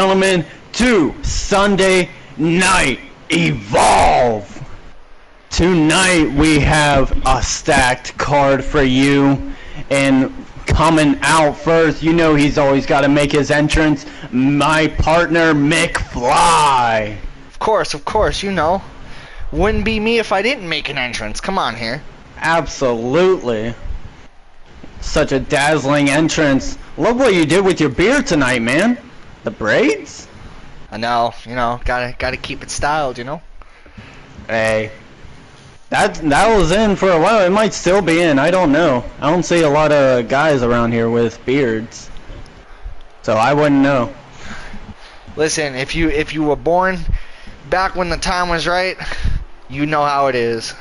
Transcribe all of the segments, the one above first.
gentlemen, to Sunday Night Evolve. Tonight we have a stacked card for you, and coming out first, you know he's always got to make his entrance, my partner McFly. Of course, you know. Wouldn't be me if I didn't make an entrance. Come on here. Absolutely. Such a dazzling entrance. Love what you did with your beard tonight, man. The braids? I know, you know, gotta keep it styled, you know. Hey. That was in for a while. It might still be in. I don't know. I don't see a lot of guys around here with beards, so I wouldn't know. Listen, if you were born back when the time was right, you know how it is.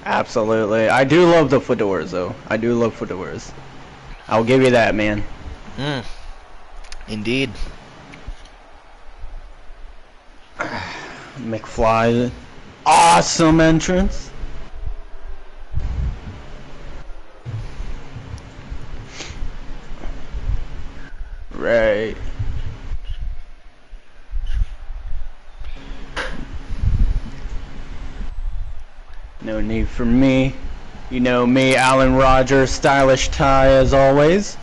Absolutely. I do love the fedoras, though. I do love fedoras. I'll give you that, man. Indeed. McFly. Awesome entrance. Right. No need for me. You know me, Alan Rogers, stylish tie as always.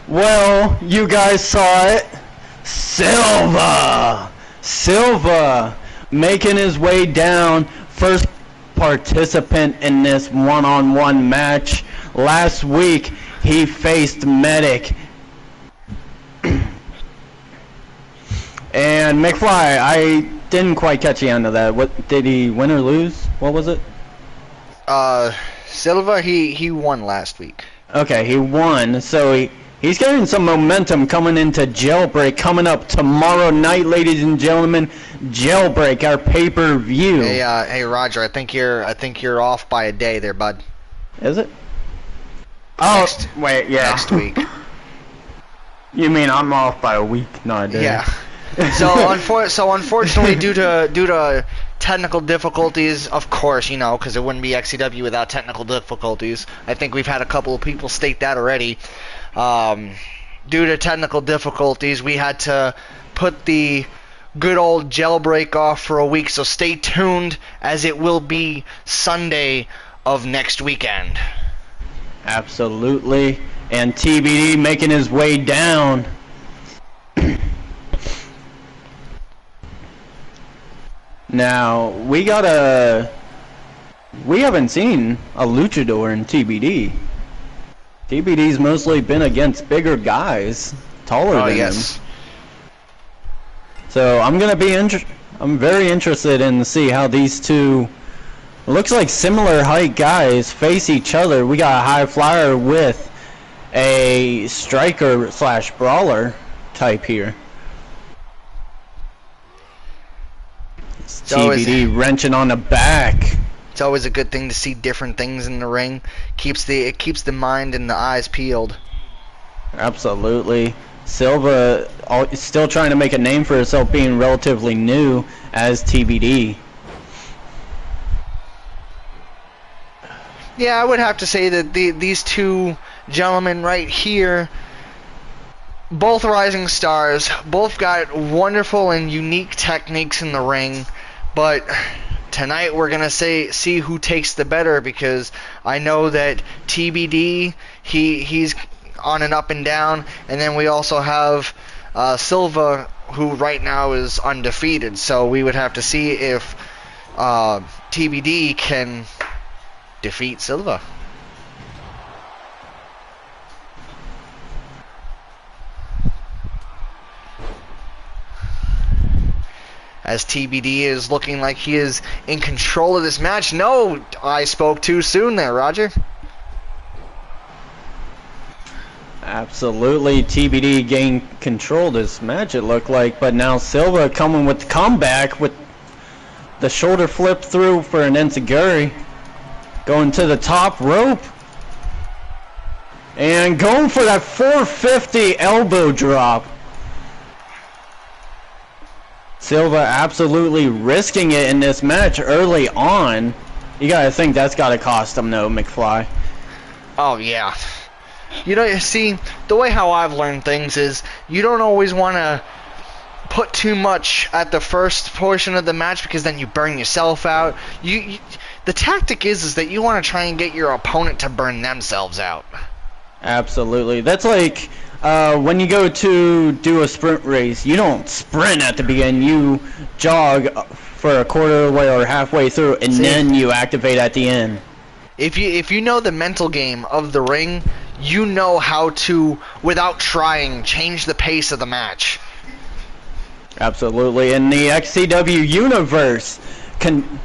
Well, you guys saw it. Silva making his way down. First participant in this one-on-one match. Last week, he faced Medic. And McFly, I didn't quite catch the end of that. What did he win or lose? What was it? Silva, he won last week. Okay, he won. So he's getting some momentum coming into Jailbreak, coming up tomorrow night, ladies and gentlemen. Jailbreak, our pay-per-view. Hey, Roger. I think you're off by a day there, bud. Is it? Oh, wait, yeah. Next week. You mean I'm off by a week, not a day? Yeah. So unfortunately, due to technical difficulties, of course, you know, because it wouldn't be XCW without technical difficulties. I think we've had a couple of people state that already. Due to technical difficulties, we had to put the good old Jailbreak off for a week. So stay tuned, as it will be Sunday of next weekend. Absolutely. And TBD making his way down. Now, we haven't seen a luchador in TBD. TBD's mostly been against bigger guys, taller than him. So I'm very interested in to see how these two, looks like similar height guys, face each other. We got a high flyer with a striker / brawler type here. TBD wrenching on the back. It's always a good thing to see different things in the ring. It keeps the mind and the eyes peeled. Absolutely. Silva is still trying to make a name for herself, being relatively new as TBD. Yeah, I would have to say that these two gentlemen right here, both rising stars, both got wonderful and unique techniques in the ring. But tonight we're gonna see who takes the better, because I know that TBD he's on an up and down, and then we also have Silva, who right now is undefeated. So we would have to see if TBD can defeat Silva. As TBD is looking like he is in control of this match. No, I spoke too soon there, Roger. Absolutely, TBD gained control of this match, it looked like. But now Silva coming with the comeback with the shoulder flip through for an enziguri. Going to the top rope. And going for that 450 elbow drop. Silva absolutely risking it in this match early on. You gotta think that's gotta cost him, though, McFly. Oh yeah. You know, see, the way how I've learned things is you don't always want to put too much at the first portion of the match because then you burn yourself out. The tactic is that you want to try and get your opponent to burn themselves out. Absolutely. That's like when you go to do a sprint race, you don't sprint at the beginning. You jog for a quarter of the way or halfway through, and then you activate at the end. If you know the mental game of the ring, you know how to, without trying, change the pace of the match. Absolutely. And the XCW universe can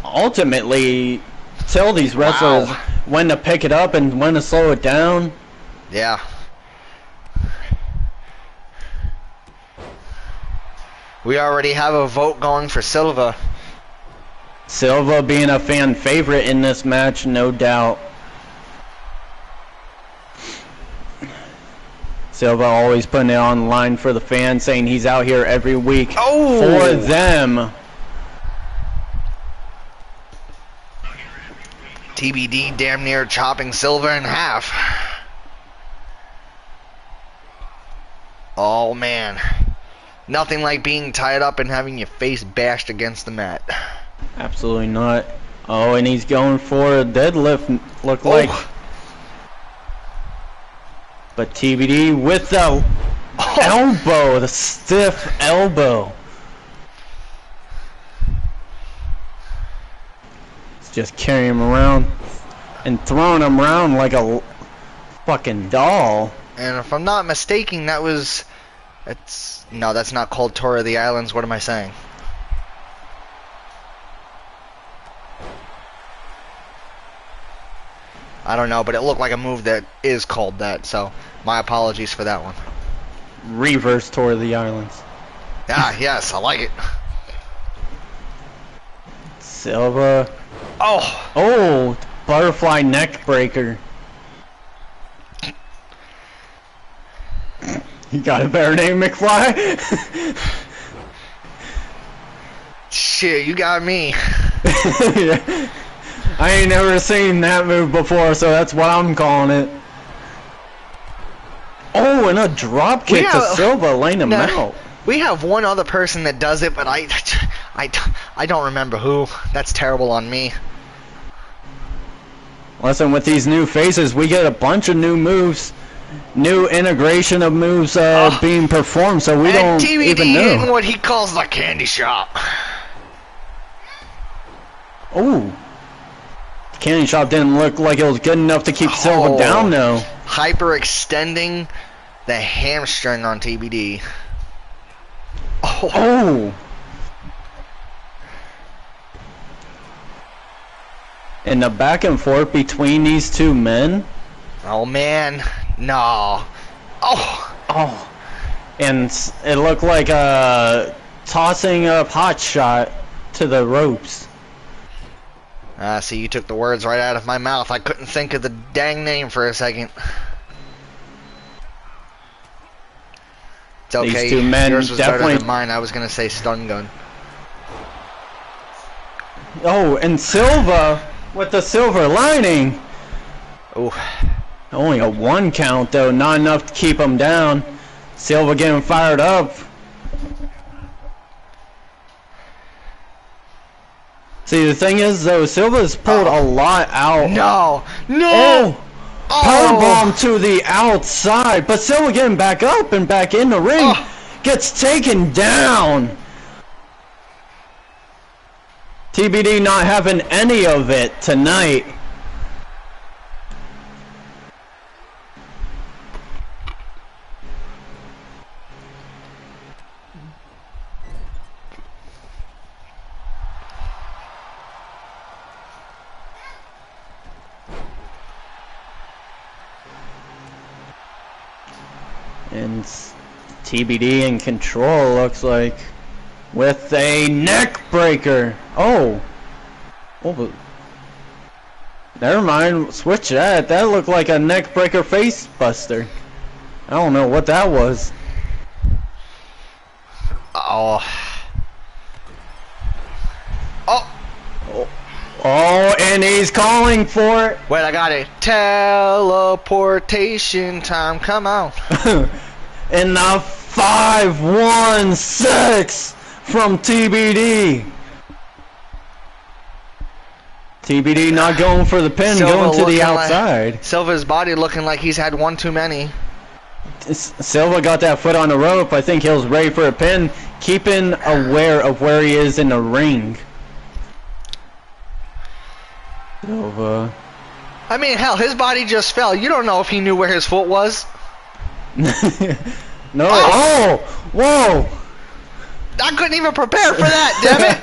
ultimately tell these wrestlers when to pick it up and when to slow it down. Yeah. We already have a vote going for Silva. Silva being a fan favorite in this match, no doubt. Silva always putting it on the line for the fans, saying he's out here every week for them. TBD damn near chopping Silva in half. Oh man. Nothing like being tied up and having your face bashed against the mat. Absolutely not. Oh, and he's going for a deadlift, look like. But TBD with the elbow, the stiff elbow. It's just carrying him around and throwing him around like a fucking doll. And if I'm not mistaken, that's not called Tour of the Islands. What am I saying? I don't know, but it looked like a move that is called that, so my apologies for that one. Reverse Tour of the Islands. Ah, yes, I like it. Silva. Oh! Oh, butterfly neck breaker. You got a better name, McFly? Shit, you got me. Yeah. I ain't never seen that move before, so that's what I'm calling it. Oh, and a drop kick to Silva, laying him out. We have one other person that does it, but I don't remember who. That's terrible on me. Listen, with these new faces, we get a bunch of new moves, new integration of moves being performed, so we don't even know. In what he calls the candy shop. Oh. Candy shop didn't look like it was good enough to keep Silva down, though. Hyperextending the hamstring on TBD. Oh. And the back and forth between these two men. Oh man, no. Oh. And it looked like tossing a pot shot to the ropes. See, you took the words right out of my mouth. I couldn't think of the dang name for a second. It's okay. These two men Yours was definitely better than mine. I was gonna say stun gun. Oh, and Silva with the silver lining. Oh. Only a 1 count though, not enough to keep him down. Silva getting fired up. See, the thing is, though, Silva's pulled a lot out. No! Powerbomb to the outside, but Silva getting back up and back in the ring. Gets taken down. TBD not having any of it tonight. And TBD in control, looks like, with a neck breaker. Oh, but never mind. Switch that. That looked like a neck breaker face buster. I don't know what that was. Oh, and he's calling for it. Wait, I got it. Teleportation time. Come on. And the 5-1-6 from TBD. TBD not going for the pin, Silva going to the looking outside. Silva's body looking like he's had one too many. Silva got that foot on the rope. I think he was ready for a pin, keeping aware of where he is in the ring. Silva. I mean, hell, his body just fell. You don't know if he knew where his foot was. No. Oh! Whoa! I couldn't even prepare for that, damn it.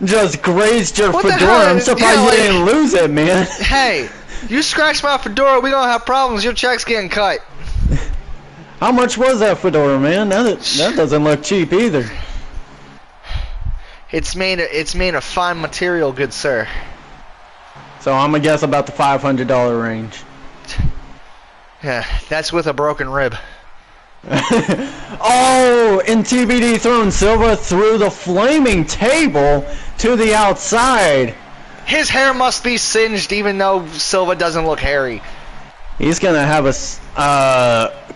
Just grazed your What the fedora. hell? I'm surprised you didn't lose it, man. Hey, you scratch my fedora, we gonna have problems. Your check's getting cut. How much was that fedora, man? That doesn't look cheap either. It's made of fine material, good sir. So I'm gonna guess about the $500 range. Yeah, that's with a broken rib. Oh, and TBD throwing Silva through the flaming table to the outside. His hair must be singed, even though Silva doesn't look hairy. He's gonna have a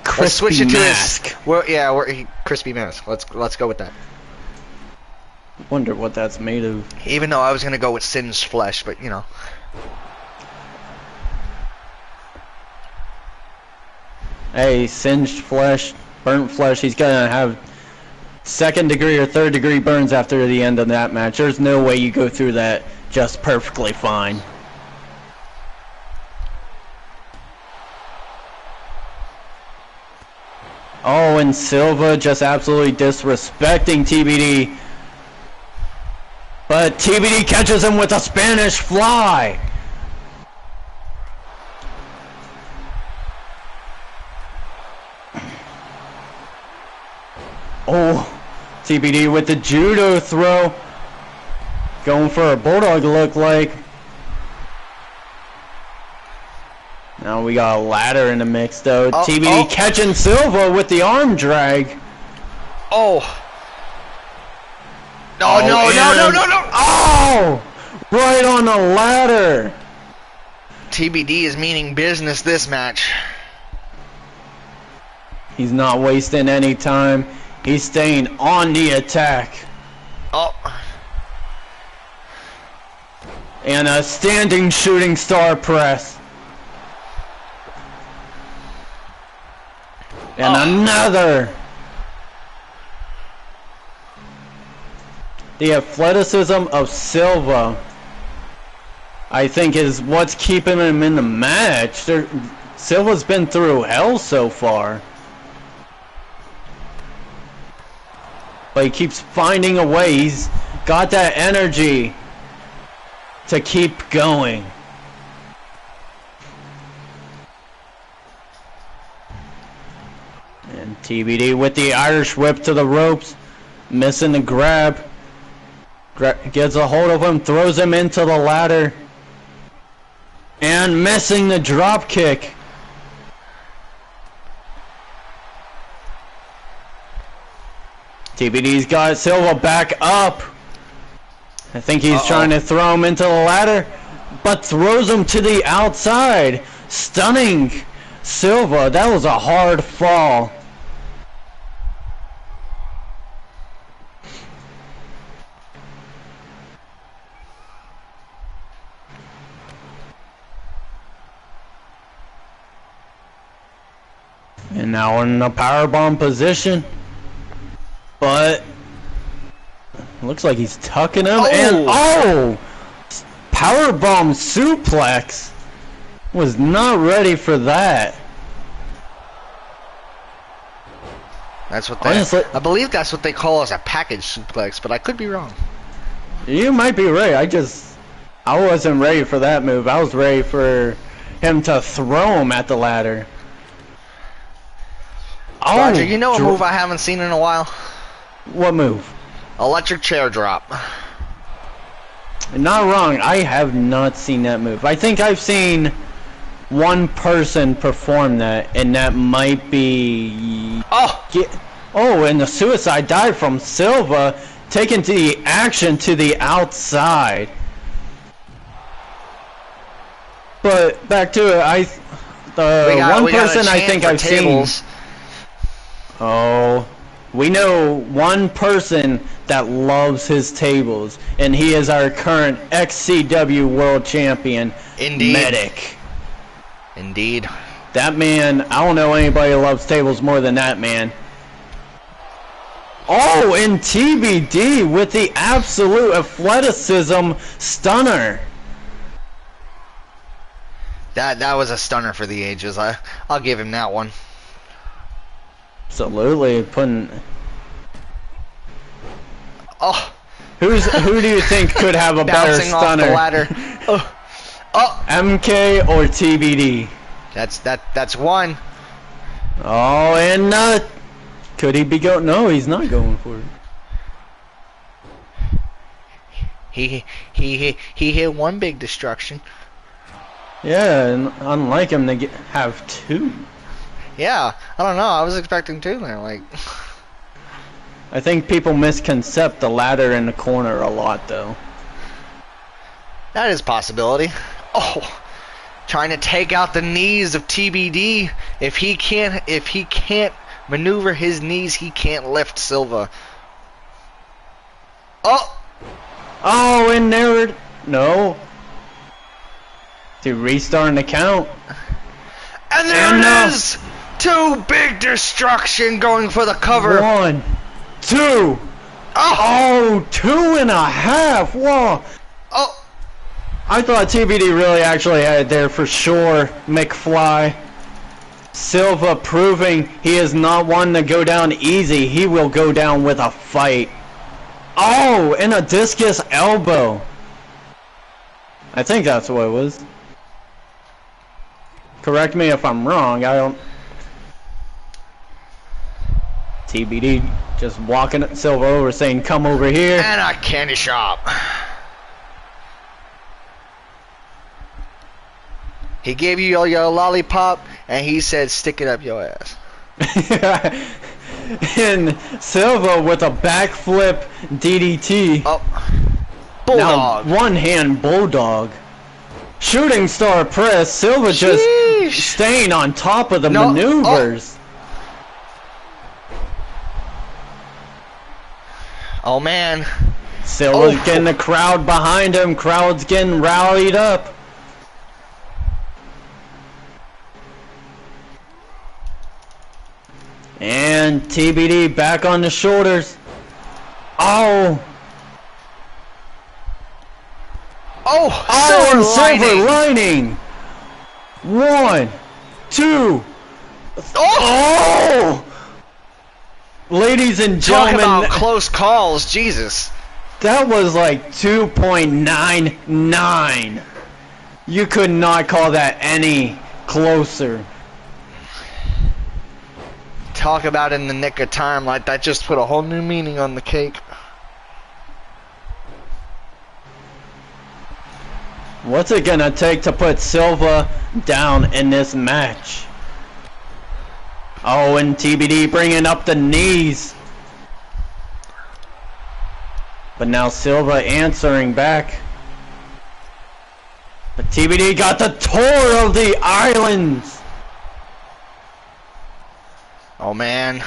crispy Let's switch it to mask. crispy mask. Let's go with that. Wonder what that's made of. Even though I was gonna go with singed flesh, but you know. Hey, singed flesh, burnt flesh. He's gonna have second degree or third degree burns after the end of that match. There's no way you go through that just perfectly fine. Oh, and Silva just absolutely disrespecting TBD. But TBD catches him with a Spanish fly. Oh, TBD with the judo throw. Going for a bulldog look like. Now we got a ladder in the mix though. TBD catching Silva with the arm drag. Oh. No. Oh! Right on the ladder. TBD is meaning business this match. He's not wasting any time. He's staying on the attack. Oh. And a standing shooting star press. And another. The athleticism of Silva, I think, is what's keeping him in the match. Silva's been through hell so far. But he keeps finding a way. He's got that energy to keep going. And TBD with the Irish whip to the ropes. Missing the grab. Gets a hold of him, throws him into the ladder. And missing the drop kick. TBD's got Silva back up. I think he's trying to throw him into the ladder, but throws him to the outside, stunning Silva. That was a hard fall. And now in a powerbomb position. But looks like he's tucking him, and powerbomb suplex. Was not ready for that. That's what they. I believe that's what they call as a package suplex, but I could be wrong. You might be right. I wasn't ready for that move. I was ready for him to throw him at the ladder. Roger, you know a move I haven't seen in a while? What move? Electric chair drop. Not wrong. I have not seen that move. I think I've seen one person perform that, and that might be... and the suicide dive from Silva, taken to the action to the outside. But back to it, one person I think I've seen. Oh, we know one person that loves his tables, and he is our current XCW World Champion, Indeed. Medic. Indeed. That man, I don't know anybody who loves tables more than that man. Oh, and TBD with the absolute athleticism stunner. That was a stunner for the ages. I'll give him that one. Absolutely putting. Oh, who do you think could have a better stunner? Off the ladder. Oh. MK or TBD? That's one. Oh, and could he be going? No, he's not going for it. He hit one big destruction. Yeah, and unlike him, they have two. Yeah, I don't know. I was expecting two there. Like, I think people misconcept the ladder in the corner a lot, though. That is a possibility. Oh, trying to take out the knees of TBD. If he can't maneuver his knees, he can't lift Silva. Oh, and there, no. To restarting the count. And there it is! Two big destruction going for the cover. 1, 2. Oh, 2.5. Whoa. Oh. I thought TBD really actually had it there for sure. McFly. Silva proving he is not one to go down easy. He will go down with a fight. Oh, and a discus elbow. I think that's what it was. Correct me if I'm wrong. I don't. TBD just walking Silva over saying, come over here. And a candy shop. He gave you your lollipop, and he said, stick it up your ass. And Silva with a backflip DDT. Oh. Bulldog. Now, one hand bulldog. Shooting star press. Silva just staying on top of the maneuvers. Oh man. Silva's getting the crowd behind him. Crowd's getting rallied up. And TBD back on the shoulders. Oh, silver lining. 1, 2. Oh! Ladies and gentlemen, talk about close calls, Jesus. That was like 2.99. You could not call that any closer. Talk about in the nick of time, like that just put a whole new meaning on the cake. What's it gonna take to put Silva down in this match? Oh, and TBD bringing up the knees. But now Silva answering back. But TBD got the tour of the islands. Oh man.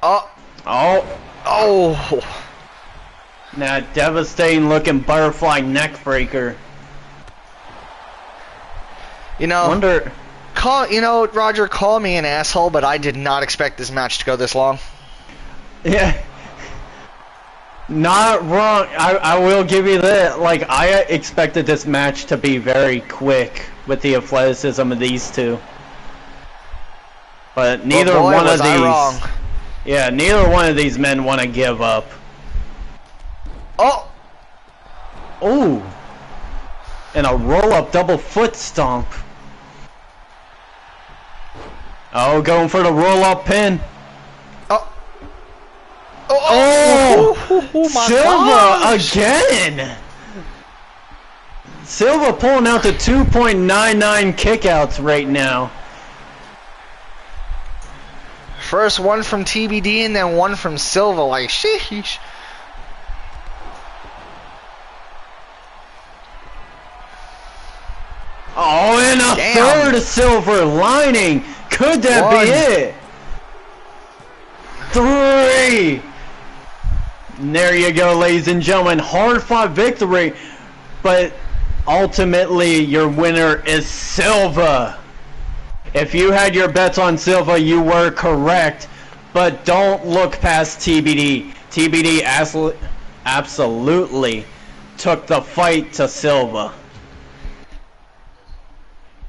Oh. Now devastating looking butterfly neck breaker. Roger, call me an asshole, but I did not expect this match to go this long. Yeah. Not wrong. I will give you that. Like, I expected this match to be very quick with the athleticism of these two. But neither one of these. Wrong. Yeah, neither one of these men want to give up. Oh. And a roll-up double foot stomp. Oh, going for the roll-up pin. Silva again. Silva pulling out the 2.99 kickouts right now. First one from TBD and then one from Silva. Like, sheesh. Oh, and a Damn. third silver lining. Could that be it? 3. And there you go, ladies and gentlemen. Hard-fought victory, but ultimately your winner is Silva. If you had your bets on Silva, you were correct, but don't look past TBD. TBD absolutely took the fight to Silva.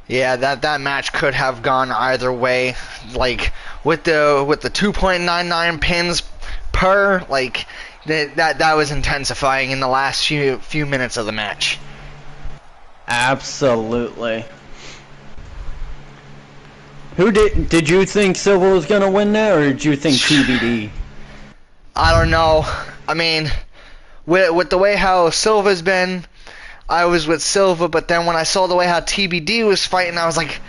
Yeah, that match could have gone either way. Like with the 2.99 pins per, like that was intensifying in the last few minutes of the match. Absolutely. Who did you think Silva was gonna win that, or did you think TBD? I don't know. I mean, with the way how Silva's been, I was with Silva, but then when I saw the way how TBD was fighting, I was like,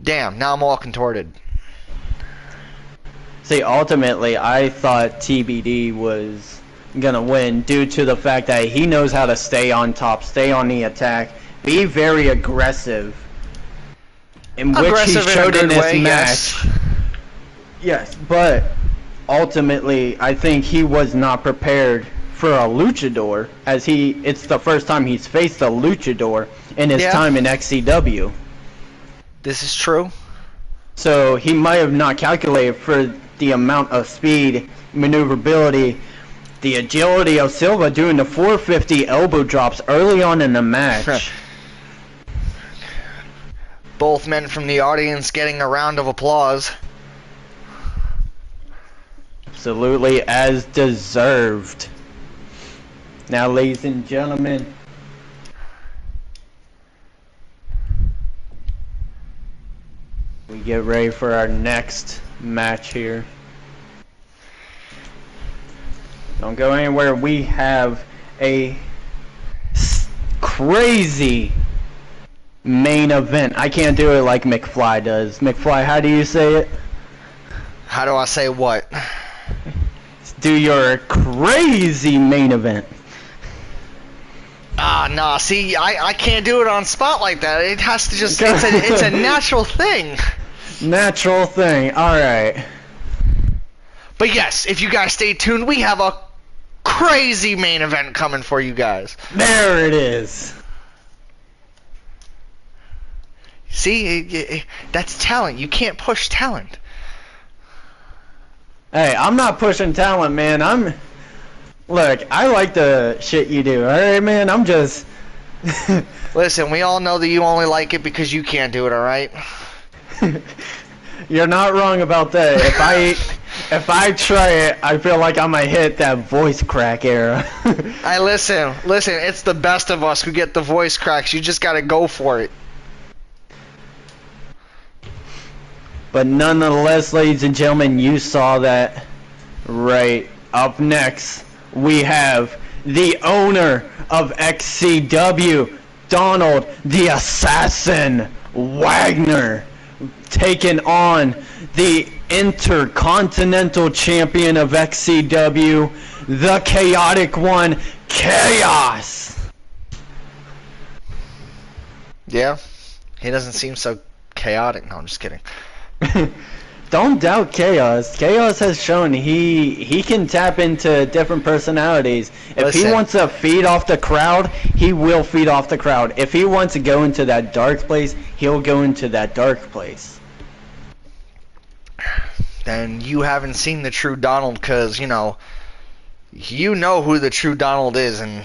damn, now I'm all contorted. See, ultimately, I thought TBD was gonna win due to the fact that he knows how to stay on top, stay on the attack, be very aggressive, in which he showed in this match. Yes, but ultimately, I think he was not prepared for a luchador, as it's the first time he's faced a luchador in his time in XCW. This is true. So he might have not calculated for the amount of speed, maneuverability, the agility of Silva doing the 450 elbow drops early on in the match. Both men from the audience getting a round of applause. Absolutely, as deserved. Now, ladies and gentlemen, we get ready for our next match here. Don't go anywhere. We have a crazy main event. I can't do it like McFly does. McFly, how do you say it? How do I say what? Do your crazy main event. Ah, nah, see, I can't do it on spot like that. It has to just, it's a natural thing. Natural thing, alright. But yes, if you guys stay tuned, we have a crazy main event coming for you guys. There it is. See, that's talent. You can't push talent. Hey, I'm not pushing talent, man. Look, I like the shit you do, alright, man? I'm just... Listen, we all know that you only like it because you can't do it, alright? You're not wrong about that. If I try it, I feel like I'm gonna hit that voice crack era. Hey, listen, it's the best of us who get the voice cracks. You just gotta go for it. But nonetheless, ladies and gentlemen, you saw that right. Up next, we have the owner of XCW, Donald the Assassin Wagner, taking on the Intercontinental Champion of XCW, the Chaotic One, Chaos. Yeah, he doesn't seem so chaotic. No, I'm just kidding. Don't doubt Chaos. Chaos has shown he can tap into different personalities. If he wants to feed off the crowd, he will feed off the crowd. If he wants to go into that dark place, he'll go into that dark place. Then you haven't seen the true Donald, because, you know who the true Donald is. And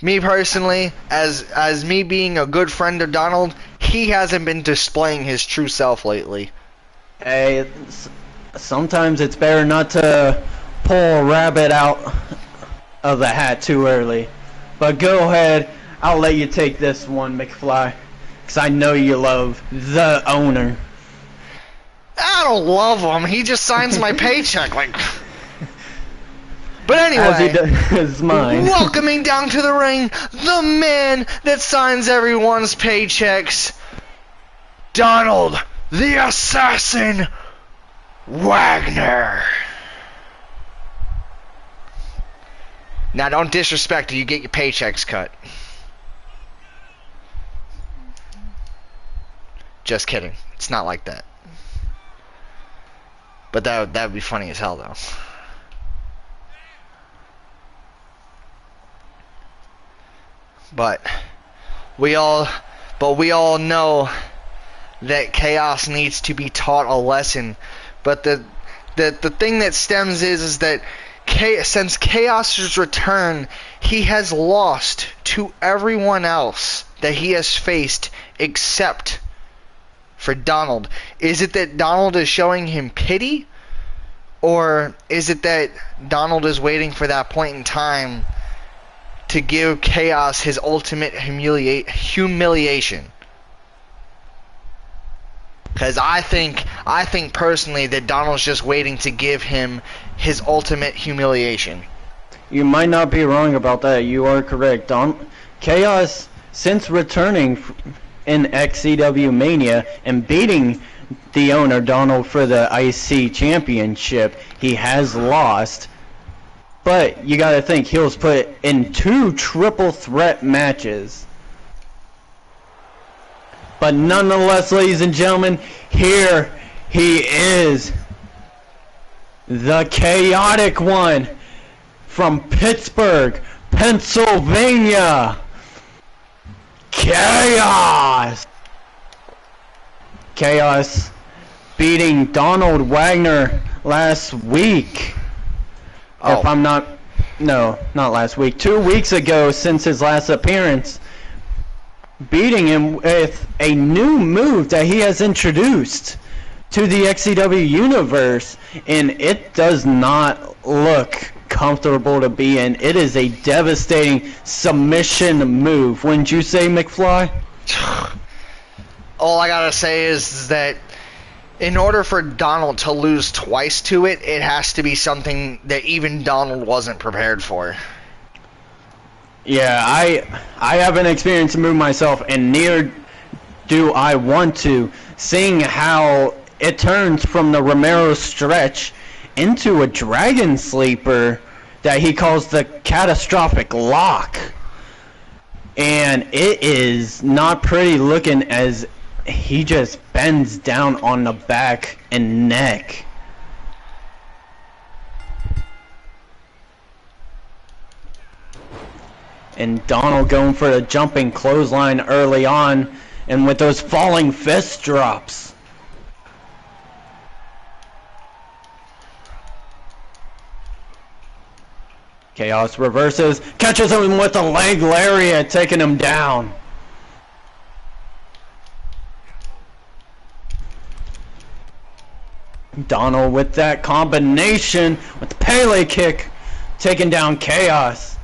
me personally, as me being a good friend of Donald, he hasn't been displaying his true self lately. Hey, sometimes it's better not to pull a rabbit out of the hat too early. But go ahead, I'll let you take this one, McFly, because I know you love the owner. I don't love him. He just signs my paycheck. Like. But anyway, as he does mine. Welcoming down to the ring, the man that signs everyone's paychecks, Donald the Assassin Wagner. Now don't disrespect it, you get your paychecks cut. Just kidding. It's not like that. But that would be funny as hell, though. But we all know that Chaos needs to be taught a lesson. But the thing that stems is that since Chaos's return, he has lost to everyone else that he has faced except for Donald. Is it that Donald is showing him pity? Or is it that Donald is waiting for that point in time to give Chaos his ultimate humiliation? Because I think personally that Donald's just waiting to give him his ultimate humiliation. You might not be wrong about that. You are correct. Chaos, since returning in XCW Mania and beating the owner Donald for the IC Championship, he has lost. But you gotta think, he was put in 2 triple threat matches. But nonetheless, ladies and gentlemen, here he is. The chaotic one from Pittsburgh, Pennsylvania. Chaos! Chaos beating Donald Wagner last week. Oh. If I'm not... No, not last week. 2 weeks ago since his last appearance. Beating him with a new move that he has introduced to the XCW universe. And it does not look comfortable to be in. It is a devastating submission move. Wouldn't you say, McFly? All I gotta say is that in order for Donald to lose twice to it, it has to be something that even Donald wasn't prepared for. Yeah, I haven't experienced a move myself, and neither do I want to. Seeing how it turns from the Romero stretch into a Dragon Sleeper that he calls the Catastrophic Lock. And it is not pretty looking as he just bends down on the back and neck. And Donald going for the jumping clothesline early on, and with those falling fist drops. Chaos reverses, catches him with a leg lariat, taking him down. Donald with that combination with the Pele kick, taking down Chaos.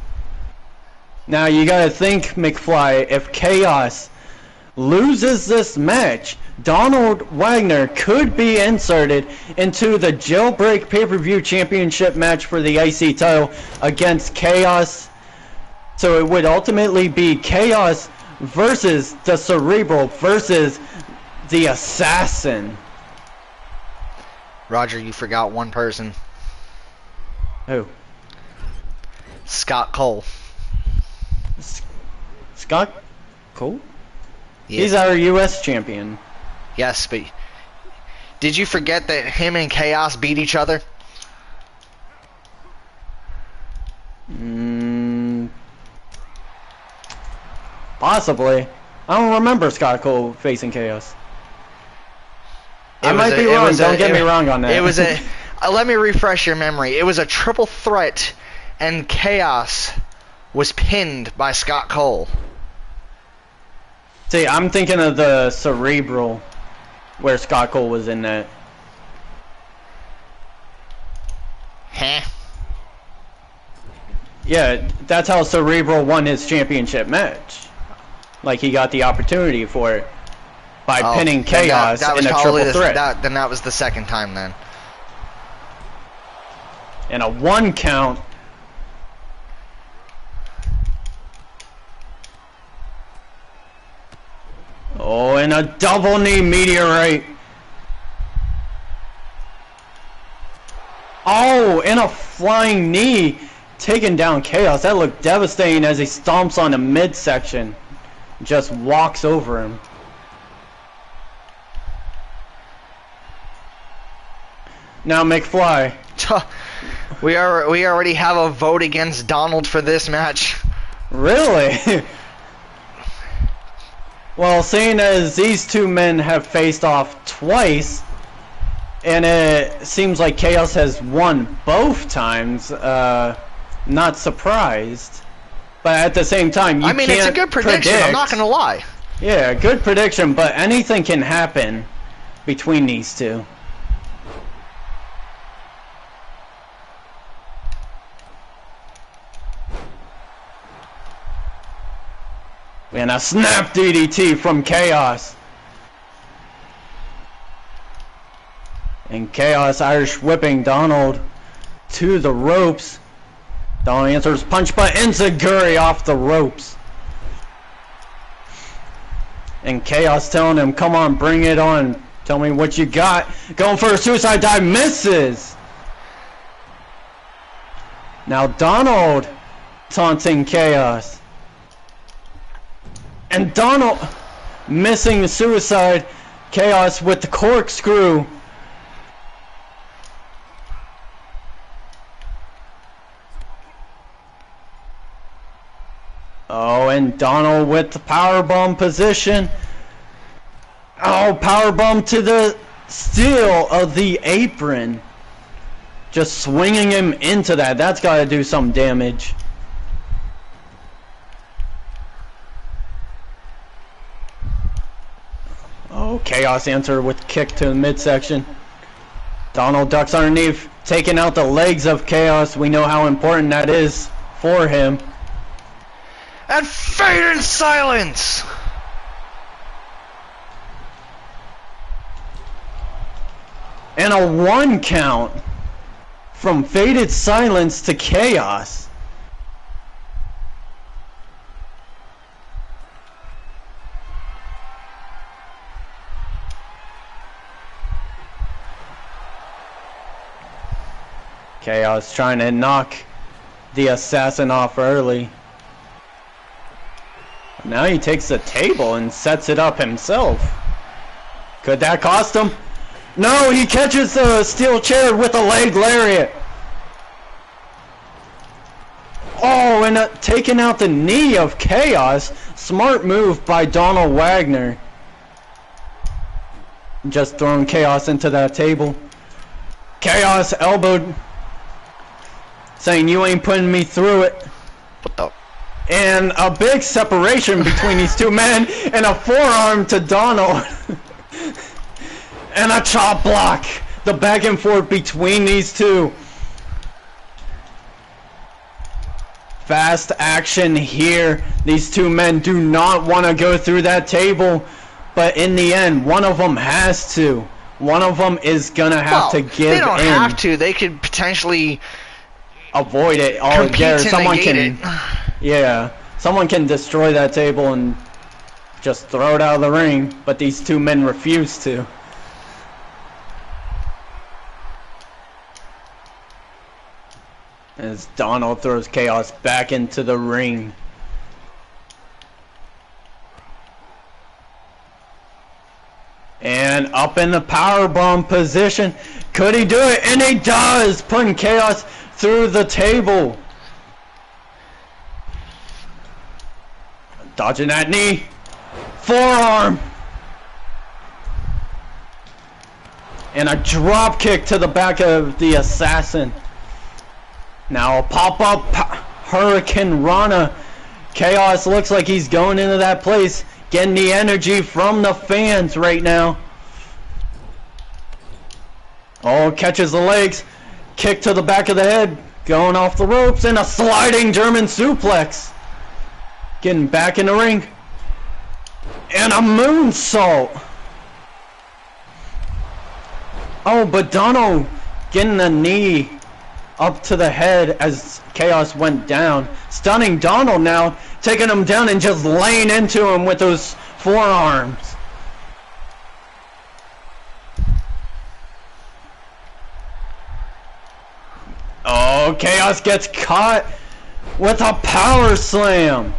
Now you gotta think, McFly, if Chaos loses this match, Donald Wagner could be inserted into the Jailbreak Pay-Per-View Championship match for the IC title against Chaos. So it would ultimately be Chaos versus the Cerebral versus the Assassin. Roger, you forgot one person. Who? Scott Cole. Scott Cole? Yeah. He's our U.S. champion. Yes, but did you forget that him and Chaos beat each other? Possibly. I don't remember Scott Cole facing Chaos. I might be wrong. Don't get me wrong on that. It was a. Let me refresh your memory. It was a triple threat, and Chaos was pinned by Scott Cole. See, I'm thinking of the Cerebral, where Scott Cole was in that. Huh? Yeah, that's how Cerebral won his championship match. Like, he got the opportunity for it by pinning Chaos in a triple threat. Then that was the second time then. And a 1 count. Oh, and a double knee meteorite. Oh, and a flying knee taking down Chaos. That looked devastating as he stomps on the midsection. Just walks over him. Now McFly. We already have a vote against Donald for this match. Really? Well, seeing as these two men have faced off twice, and it seems like Chaos has won both times, not surprised. But at the same time, you can't it's a good prediction, I'm not gonna lie. Yeah, good prediction, but anything can happen between these two. And a snap DDT from Chaos. And Chaos Irish whipping Donald to the ropes. Donald answers punch, but Enziguri off the ropes. And Chaos telling him, come on, bring it on. Tell me what you got. Going for a suicide dive, misses. Now Donald taunting Chaos. And Donald missing the suicide. Chaos with the corkscrew. Oh, and Donald with the powerbomb position. Oh, powerbomb to the steel of the apron. Just swinging him into that. That's got to do some damage. Oh, Chaos answer with kick to the midsection. Donald ducks underneath, taking out the legs of Chaos. We know how important that is for him. And fade in silence! And a 1 count from faded silence to Chaos. Chaos trying to knock the assassin off early. Now he takes the table and sets it up himself. Could that cost him? No, he catches the steel chair with a leg lariat. Oh, and taking out the knee of Chaos. Smart move by Donald Wagner. Just throwing Chaos into that table. Chaos elbowed, saying, you ain't putting me through it. What the? And a big separation between these two men, and a forearm to Donald. And a chop block. The back and forth between these two. Fast action here. These two men do not want to go through that table, but in the end, one of them has to. One of them is gonna have to give in. They don't have to. They could potentially avoid it altogether. Someone can, yeah, someone can destroy that table and just throw it out of the ring. But these two men refuse to. As Donald throws Chaos back into the ring. And up in the powerbomb position. Could he do it? And he does! Putting Chaos through the table. Dodging that knee. Forearm. And a drop kick to the back of the assassin. Now a pop-up Hurricane Rana. Chaos looks like he's going into that place, getting the energy from the fans right now. Oh, catches the legs. Kick to the back of the head. Going off the ropes, and a sliding German suplex. Getting back in the ring. And a moonsault. Oh, but Donald getting a knee up to the head as Chaos went down. Stunning Donald now, taking him down and just laying into him with those forearms. Oh, Chaos gets caught with a power slam.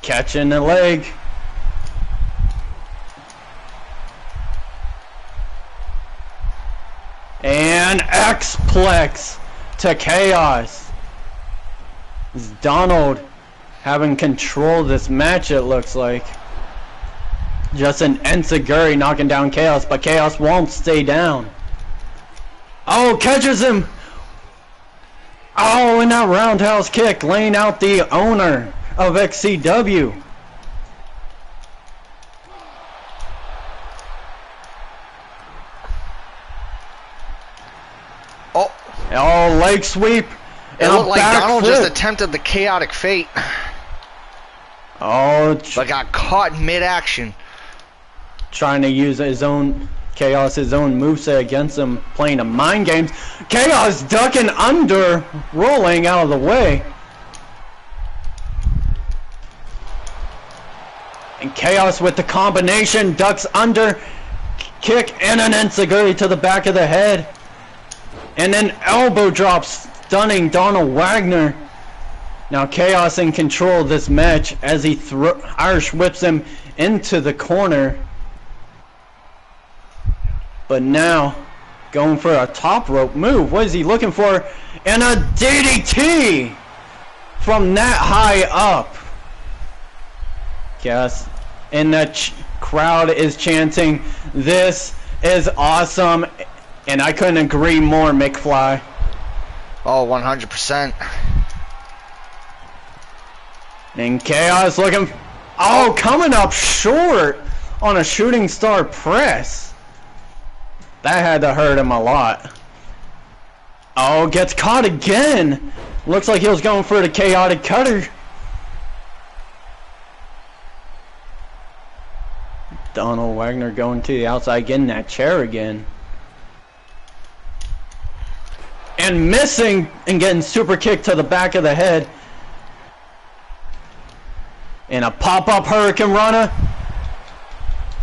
catching the leg. And X-Plex to Chaos. It's Donald having control of this match, it looks like. Just an enziguri knocking down Chaos, but Chaos won't stay down. Oh, catches him. Oh, and that roundhouse kick, laying out the owner of XCW. Oh, leg sweep. It looked like Donald just attempted the chaotic fate. Oh, but got caught mid-action. Trying to use his own Chaos' own moveset against him, playing a mind games. Chaos ducking under, rolling out of the way. And Chaos with the combination, ducks under, kick, and an enziguri to the back of the head. And then elbow drops, stunning Donald Wagner. Now Chaos in control of this match as he Irish whips him into the corner. But now, going for a top rope move. What is he looking for? And a DDT from that high up. Yes, and the crowd is chanting, "This is awesome." And I couldn't agree more, McFly. Oh, 100%. And Chaos looking... Oh, coming up short on a shooting star press. That had to hurt him a lot. Oh, gets caught again. Looks like he was going for the chaotic cutter. Donald Wagner going to the outside, getting that chair again. And missing and getting super kicked to the back of the head. And a pop-up Hurricane Rana.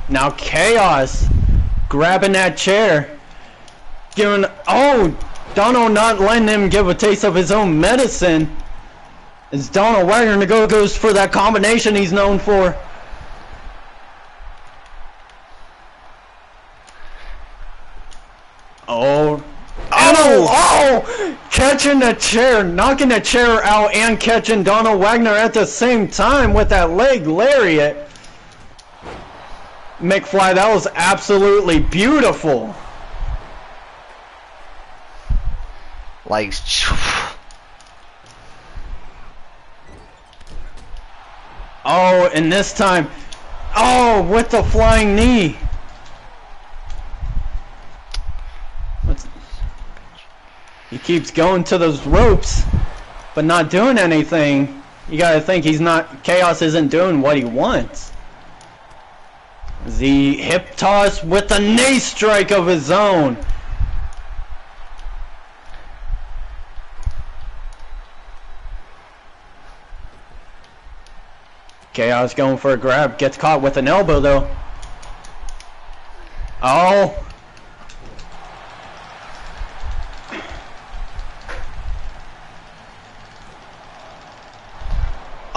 Now Chaos grabbing that chair. Giving... Oh! Donald not letting him give a taste of his own medicine. As Donald Wagner goes for that combination he's known for. Oh... Oh! Catching the chair, knocking the chair out, and catching Donald Wagner at the same time with that leg lariat. McFly, that was absolutely beautiful. Like... Oh, and this time... Oh, with the flying knee. He keeps going to those ropes, but not doing anything. You gotta think he's not... Chaos isn't doing what he wants. The hip toss with the knee strike of his own. Chaos going for a grab. Gets caught with an elbow though. Oh.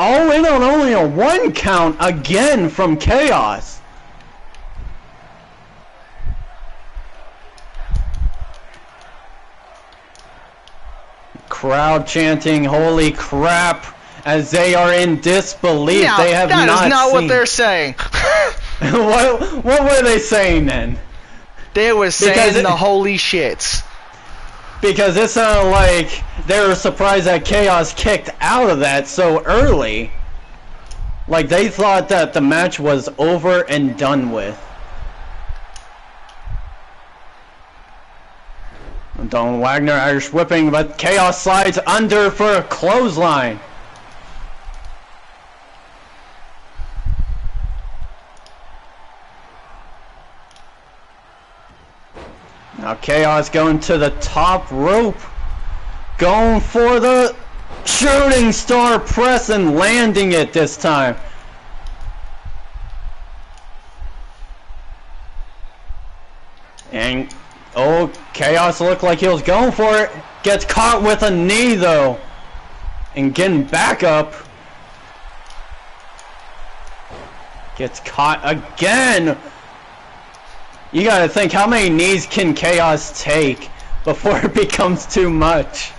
Oh, and on only a 1 count again from Chaos. Crowd chanting, "Holy crap," as they are in disbelief. Yeah, they have that not is not seen. what they're saying. What were they saying then? They were saying the holy shits. Because it sounded like they were surprised that Chaos kicked out of that so early. Like they thought that the match was over and done with. Don Wagner Irish whipping, but Chaos slides under for a clothesline. Now Chaos going to the top rope. Going for the shooting star press and landing it this time. And oh, Chaos looked like he was going for it. Gets caught with a knee though. And getting back up. Gets caught again. You gotta think, how many knees can Chaos take before it becomes too much?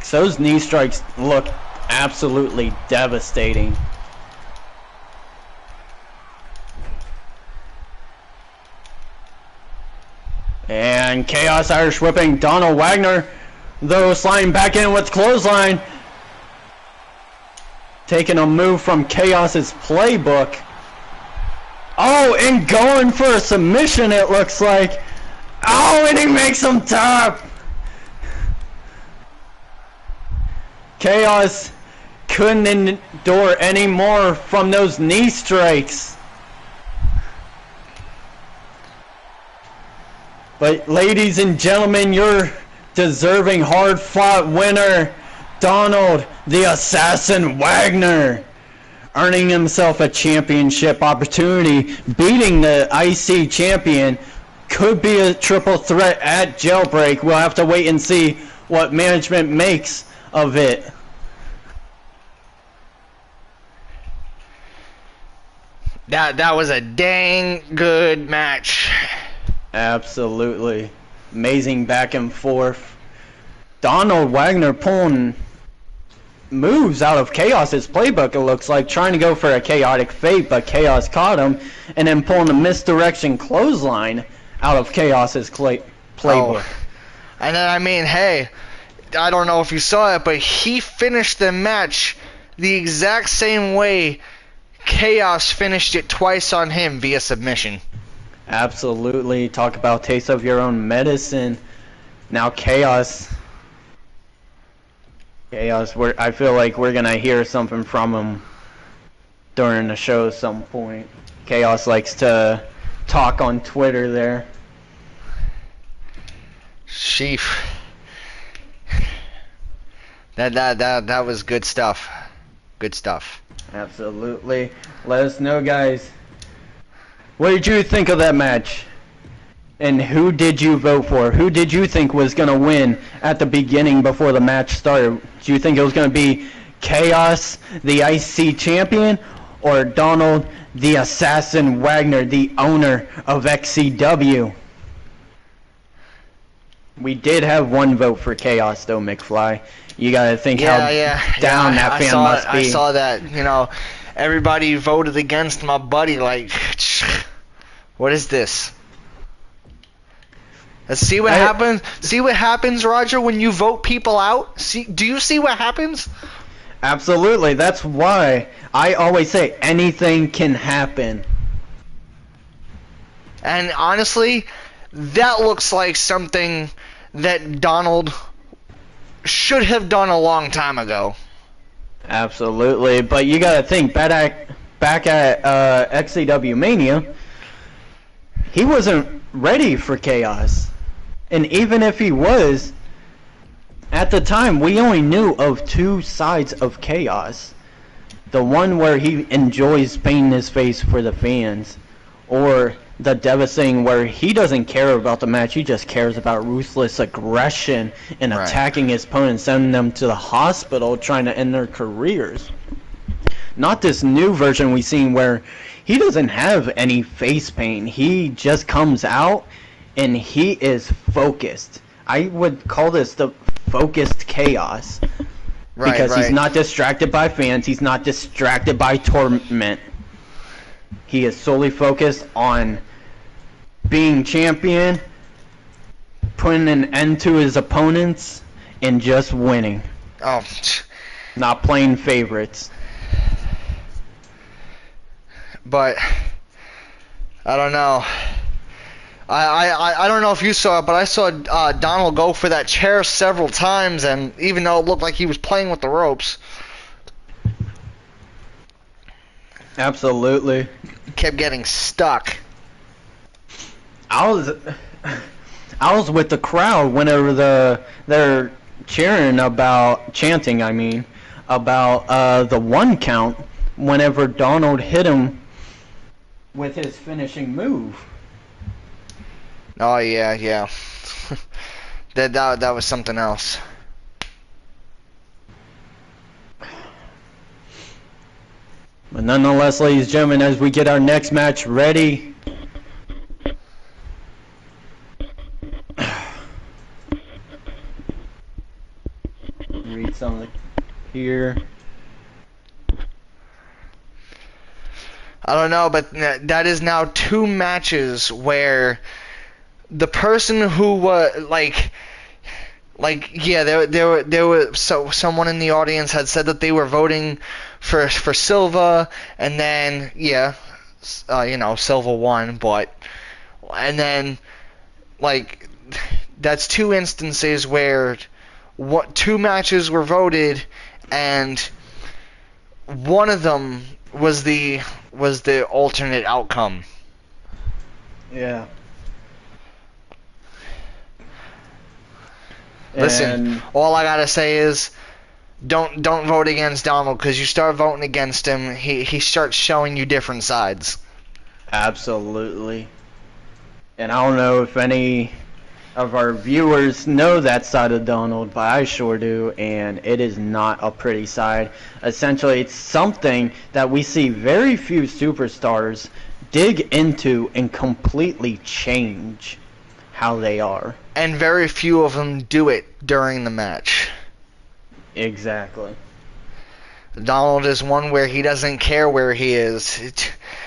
So those knee strikes look absolutely devastating. And Chaos Irish whipping Donald Wagner, though, sliding back in with clothesline. Taking a move from Chaos's playbook. Oh, and going for a submission, it looks like. Oh, and he makes him tap. Chaos couldn't endure any more from those knee strikes. But ladies and gentlemen, your deserving hard-fought winner, Donald the Assassin Wagner, earning himself a championship opportunity, beating the IC champion. Could be a triple threat at Jailbreak. We'll have to wait and see what management makes of it. That was a dang good match. Absolutely. Amazing back and forth. Donald Wagner pulling moves out of Chaos's playbook, it looks like, trying to go for a chaotic fate, but Chaos caught him, and then pulling a misdirection clothesline out of Chaos's playbook. Oh. And then, I mean, hey, I don't know if you saw it, but he finished the match the exact same way Chaos finished it twice on him via submission. Absolutely. Talk about taste of your own medicine. Now Chaos, I feel like we're gonna hear something from him during the show at some point. Chaos likes to talk on Twitter there. Sheesh. That was good stuff. Good stuff. Absolutely. Let us know, guys. What did you think of that match? And who did you vote for? Who did you think was going to win at the beginning before the match started? Do you think it was going to be Chaos, the IC champion, or Donald, the Assassin Wagner, the owner of XCW? We did have one vote for Chaos, though, McFly. You got to think how down that fan must be. I saw that. You know, everybody voted against my buddy. Like, what is this? Let's see what happens. See what happens, Roger, when you vote people out? Do you see what happens? Absolutely. That's why I always say anything can happen. And honestly, that looks like something that Donald should have done a long time ago. Absolutely. But you got to think, back at XCW Mania, he wasn't ready for Chaos. And even if he was, at the time, we only knew of two sides of Chaos. The one where he enjoys painting his face for the fans, or the devastating where he doesn't care about the match, he just cares about ruthless aggression and attacking his opponents, sending them to the hospital, trying to end their careers. Not this new version we've seen where he doesn't have any face paint. He just comes out and he is focused. I would call this the focused Chaos. Because he's not distracted by fans. He's not distracted by torment. He is solely focused on being champion, putting an end to his opponents, and just winning. Oh. Not playing favorites. But I don't know. I don't know if you saw it, but I saw Donald go for that chair several times, and even though it looked like he was playing with the ropes, absolutely, kept getting stuck. I was with the crowd whenever they're chanting about the 1 count whenever Donald hit him with his finishing move. Oh yeah. that was something else. But nonetheless, ladies and gentlemen, as we get our next match ready, read something here. I don't know, but that is now 2 matches where the person who was yeah, there were someone in the audience had said that they were voting for Silva, and then yeah, Silva won, and then that's 2 instances where 2 matches were voted, and one of them was the alternate outcome. Yeah. Listen, all I gotta say is, don't vote against Donald, because you start voting against him, he starts showing you different sides. Absolutely. And I don't know if any of our viewers know that side of Donald, but I sure do, and it is not a pretty side. Essentially, it's something that we see very few superstars dig into and completely change how they are. And very few of them do it during the match. Exactly. Donald is one where he doesn't care where he is.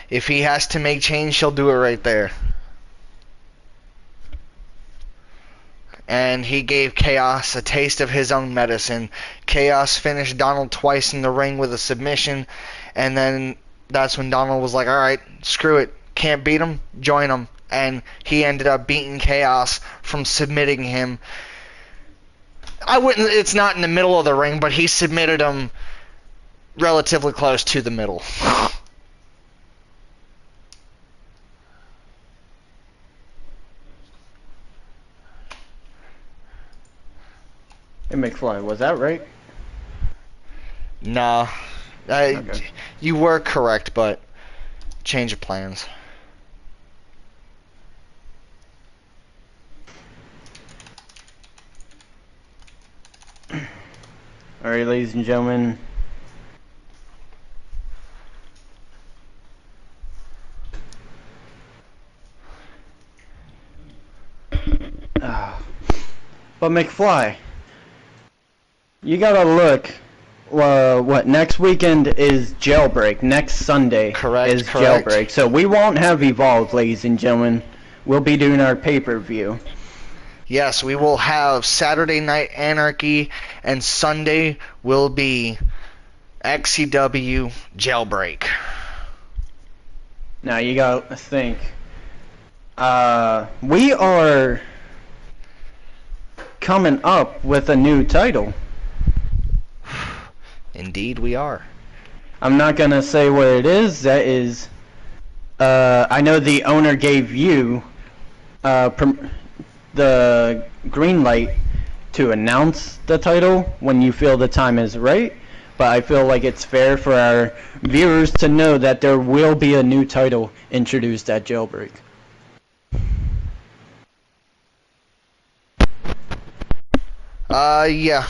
If he has to make change, he'll do it right there. And he gave Chaos a taste of his own medicine. Chaos finished Donald twice in the ring with a submission, and then that's when Donald was like, alright, screw it. Can't beat him? Join him. And he ended up beating Chaos from submitting him. It's not in the middle of the ring, but he submitted him relatively close to the middle. Hey, McFly, was that right? Nah. Okay. You were correct, but change of plans. Alright, ladies and gentlemen. But McFly, you gotta look. What next weekend is Jailbreak? Next Sunday is Jailbreak. So we won't have Evolve, ladies and gentlemen. We'll be doing our pay-per-view. Yes, we will have Saturday Night Anarchy, and Sunday will be XCW Jailbreak. Now you gotta think. We are coming up with a new title. Indeed we are. I'm not gonna say what it is. That is, I know the owner gave you the green light to announce the title when you feel the time is right, but I feel like it's fair for our viewers to know that there will be a new title introduced at Jailbreak. Yeah.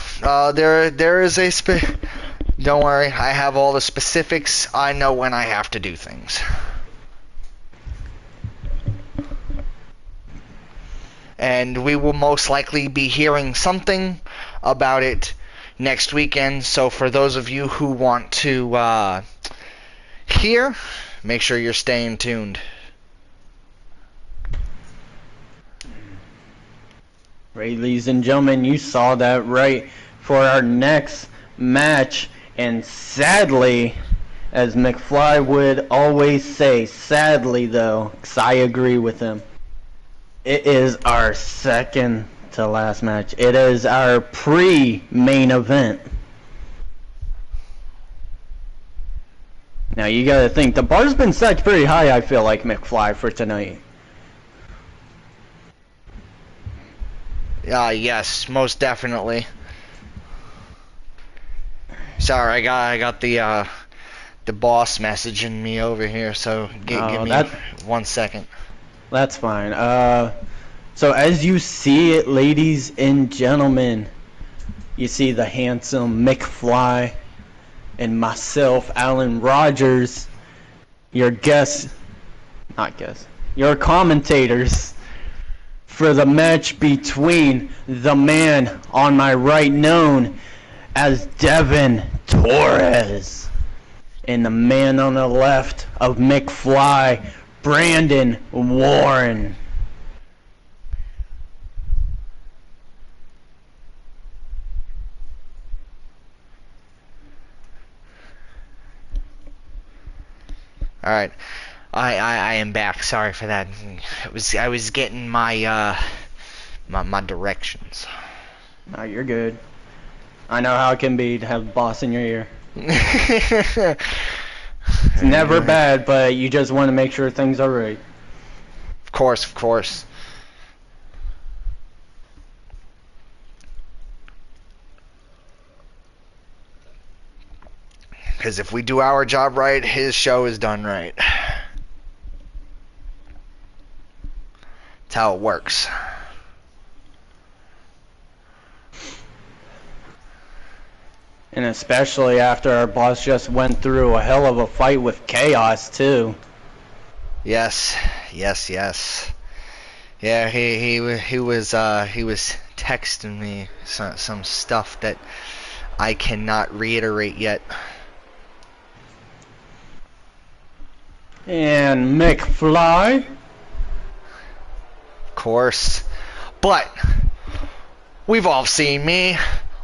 There is a Don't worry, I have all the specifics. I know when I have to do things. And we will most likely be hearing something about it next weekend. So for those of you who want to hear, make sure you're staying tuned. Right, ladies and gentlemen, you saw that right. For our next match, and sadly, as McFly would always say, sadly though, 'cause I agree with him, it is our second to last match. It is our pre-main event. Now you gotta think, the bar's been set pretty high, I feel like, McFly, for tonight. Yes, most definitely. Sorry, I got the boss messaging me over here, so give me 1 second. That's fine. So as you see it, ladies and gentlemen, you see the handsome McFly, and myself, Alan Rogers, your commentators for the match between the man on my right known as Devin Torres and the man on the left of McFly, Brandon Warren. All right, I am back. Sorry for that. I was getting my my directions. No, you're good. I know how it can be to have a boss in your ear. It's never bad, but you just want to make sure things are right. Of course, of course. Because if we do our job right, his show is done right. That's how it works. And especially after our boss just went through a hell of a fight with Chaos, too. Yes, yes, yes. Yeah, he was texting me some stuff that I cannot reiterate yet. And McFly? Of course. But we've all seen me.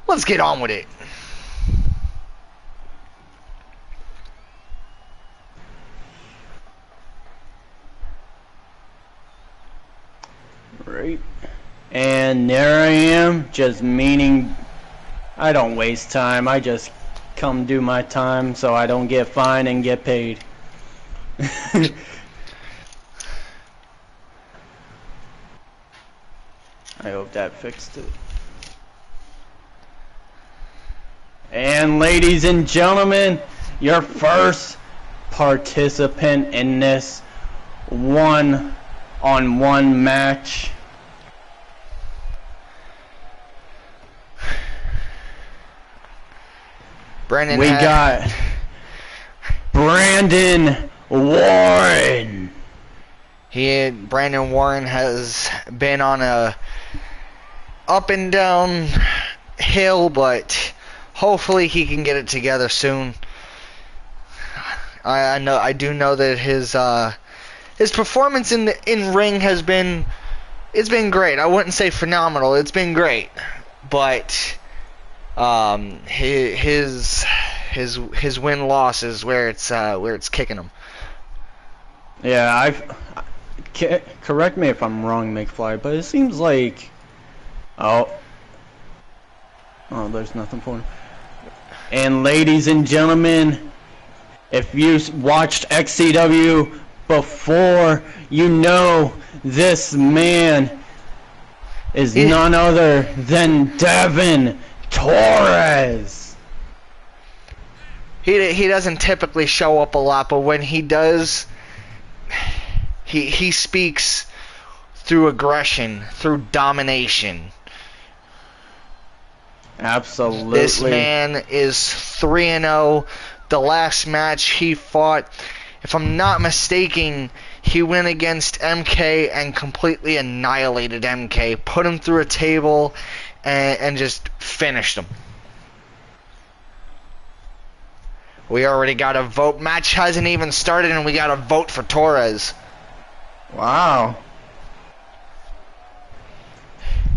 Let's get on with it. Right. And there I am, just meaning I don't waste time. I just come do my time so I don't get fined and get paid. I hope that fixed it. And ladies and gentlemen, your first participant in this one-on-one match. Brandon, we got Brandon Warren. Brandon Warren has been on a up and down hill, but hopefully he can get it together soon. I do know that his performance in ring has been great. I wouldn't say phenomenal. It's been great, but his win-loss is where it's kicking him. Yeah, correct me if I'm wrong, McFly, but it seems like oh, there's nothing for him. And ladies and gentlemen, if you watched XCW before, you know this man is none other than Devin Torres. He doesn't typically show up a lot, but when he does, he speaks through aggression, through domination. Absolutely. This man is 3-0. The last match he fought, if I'm not mistaken, he went against MK and completely annihilated MK, put him through a table, and just finished him. We already got a vote. Match hasn't even started, and we got a vote for Torres. Wow.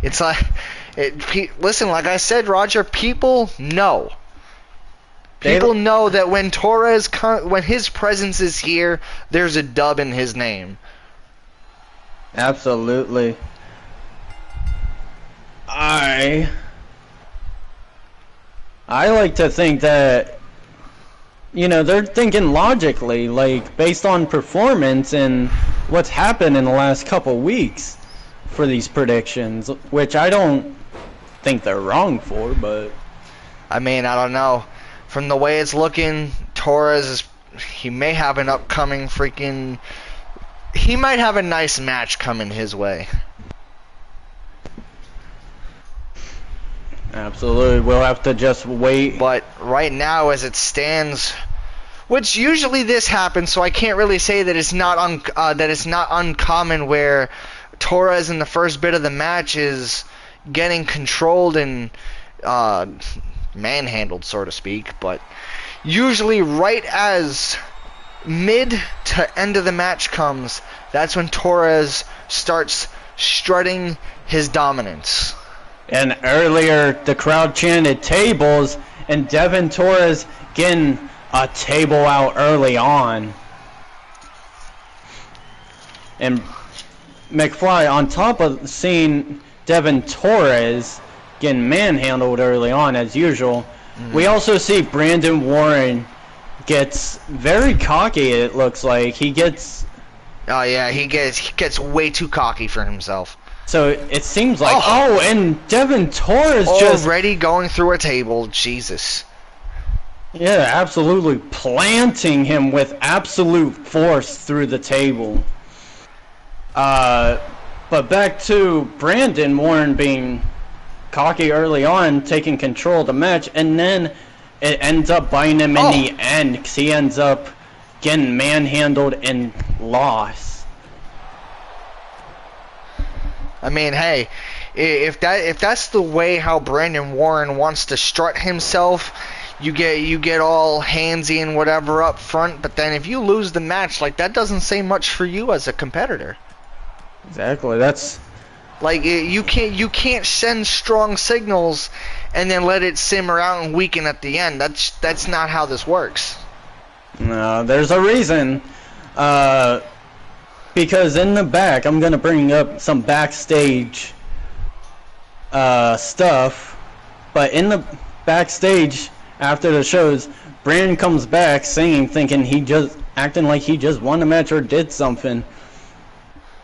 It's like, listen, like I said, Roger, people know. People know that when when his presence is here, there's a dub in his name. Absolutely. I like to think that, they're thinking logically, like, based on performance and what's happened in the last couple weeks for these predictions, which I don't think they're wrong for, but I mean, I don't know. From the way it's looking, Torres he may have an upcoming he might have a nice match coming his way. Absolutely. We'll have to just wait. But right now, as it stands, which usually this happens, so I can't really say that it's not uncommon where Torres in the first bit of the match is getting controlled and manhandled, so to speak. But usually, right as mid to end of the match comes, that's when Torres starts strutting his dominance. And earlier, the crowd chanted tables, and Devin Torres getting a table out early on. And McFly, on top of seeing Devin Torres getting manhandled early on, as usual, we also see Brandon Warren gets very cocky, it looks like. He gets... Oh, yeah, he gets way too cocky for himself. So it seems like, and Devin Torres just already going through a table, Jesus. Yeah, absolutely planting him with absolute force through the table. But back to Brandon Warren being cocky early on, taking control of the match, and then it ends up biting him in the end, because he ends up getting manhandled and lost. I mean, hey, if that's the way how Brandon Warren wants to strut himself, you get all handsy and whatever up front, but then if you lose the match, like, that doesn't say much for you as a competitor. Exactly. That's like, you can't send strong signals and then let it simmer out and weaken at the end. That's not how this works. No, there's a reason. Because in the back, I'm going to bring up some backstage stuff, but in the backstage after the shows, Brandon comes back singing, thinking acting like he just won the match or did something.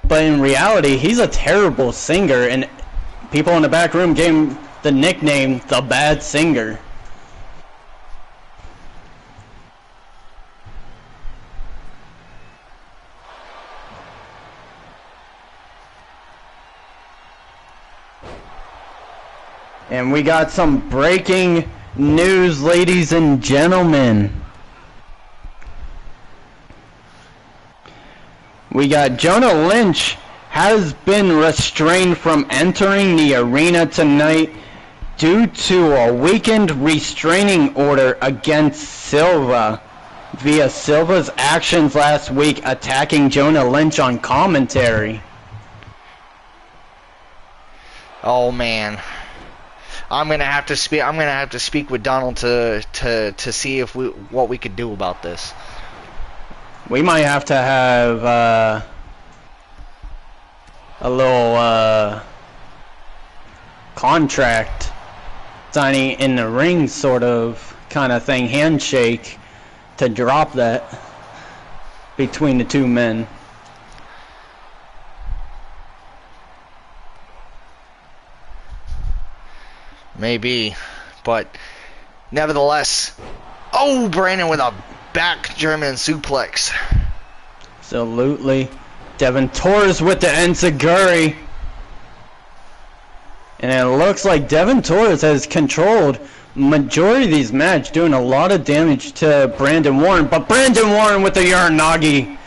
But in reality, he's a terrible singer, and people in the back room gave him the nickname the Bad Singer. And we got some breaking news, ladies and gentlemen. We got Jonah Lynch has been restrained from entering the arena tonight due to a weakened restraining order against Silva via Silva's actions last week attacking Jonah Lynch on commentary. Oh man. I'm gonna have to speak with Donald to see if what we could do about this. We might have to have a little contract signing in the ring sort of kind of thing, handshake, to drop that between the two men. Maybe, but nevertheless, Brandon with a back German suplex. Absolutely. Devin Torres with the enziguri. And it looks like Devin Torres has controlled majority of these matches, doing a lot of damage to Brandon Warren. But Brandon Warren with the Uranagi.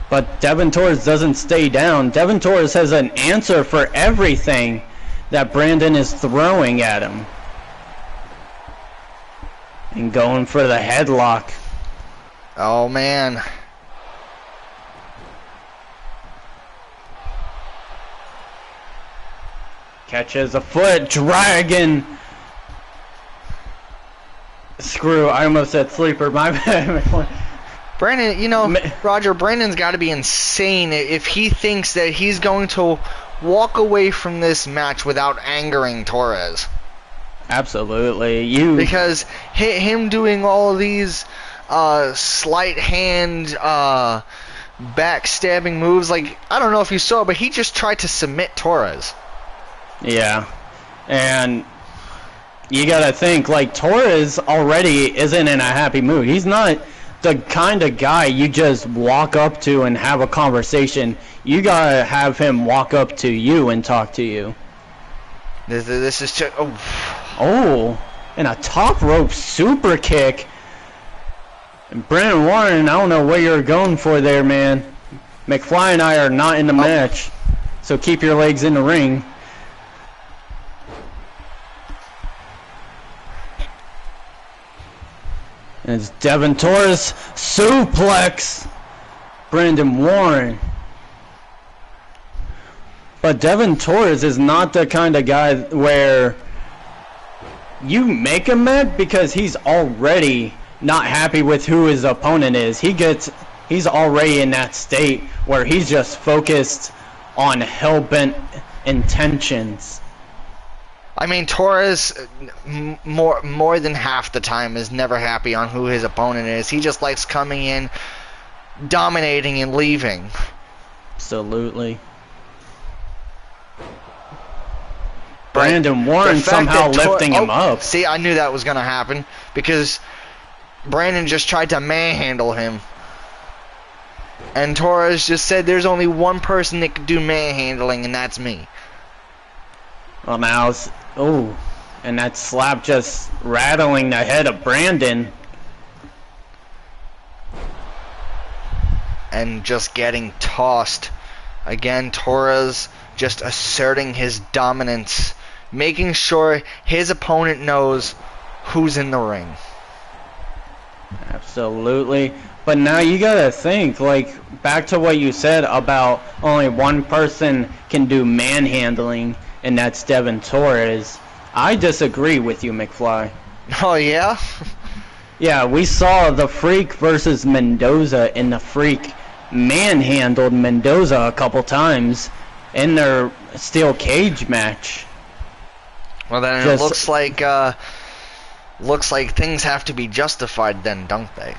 But Devin Torres doesn't stay down. Devin Torres has an answer for everything that Brandon is throwing at him. And going for the headlock. Oh man. Catches a foot, dragon. Screw, I almost said sleeper, my bad. Brandon, Roger, Brandon's got to be insane if he thinks that he's going to walk away from this match without angering Torres. Absolutely. Because him doing all of these sleight hand backstabbing moves, like, I don't know if you saw, but he just tried to submit Torres. Yeah. And you gotta think, like, Torres already isn't in a happy mood. He's not the kind of guy you just walk up to and have a conversation. You gotta have him walk up to you and talk to you. This is too. Oh. Oh, and a top rope super kick. And Brandon Warren, I don't know what you're going for there, man. McFly and I are not in the match, so keep your legs in the ring. And it's Devin Torres suplex Brandon Warren. But Devin Torres is not the kind of guy where you make him mad because he's already not happy with who his opponent is. He's already in that state where he's just focused on hell-bent intentions. I mean, Torres, more than half the time, is never happy on who his opponent is. He just likes coming in, dominating, and leaving. Absolutely. Brandon Warren somehow lifting him up. See, I knew that was going to happen because Brandon just tried to manhandle him. And Torres just said there's only one person that can do manhandling, and that's me. Well, now, and that slap just rattling the head of Brandon. And just getting tossed. Again, Torres just asserting his dominance, making sure his opponent knows who's in the ring. Absolutely. But now you gotta think, like, back to what you said about only one person can do manhandling, and that's Devin Torres. I disagree with you, McFly. Oh, yeah? Yeah, we saw the Freak versus Mendoza, and the Freak manhandled Mendoza a couple times in their steel cage match. Well, then it looks like things have to be justified then, don't they?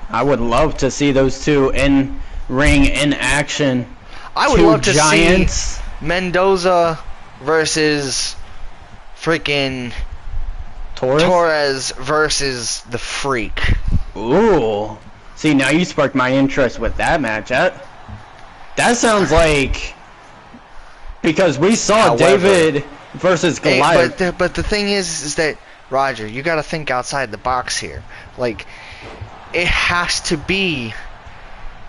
I would love to see those two in ring in action. I would love to see Mendoza versus freaking Torres versus the Freak. Ooh. See, now you sparked my interest with that match. That sounds like, because we saw David versus Goliath. But the thing is that, Roger, you got to think outside the box here. Like, it has to be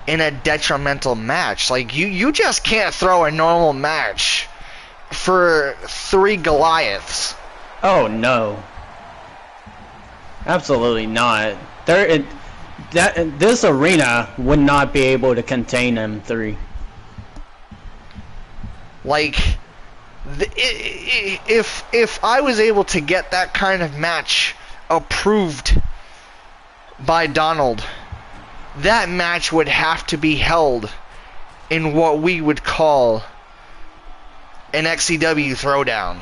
in a detrimental match. Like, you just can't throw a normal match for 3 Goliaths. Oh, no. Absolutely not. This arena would not be able to contain them 3. Like, if I was able to get that kind of match approved by Donald, that match would have to be held in what we would call an XCW throwdown.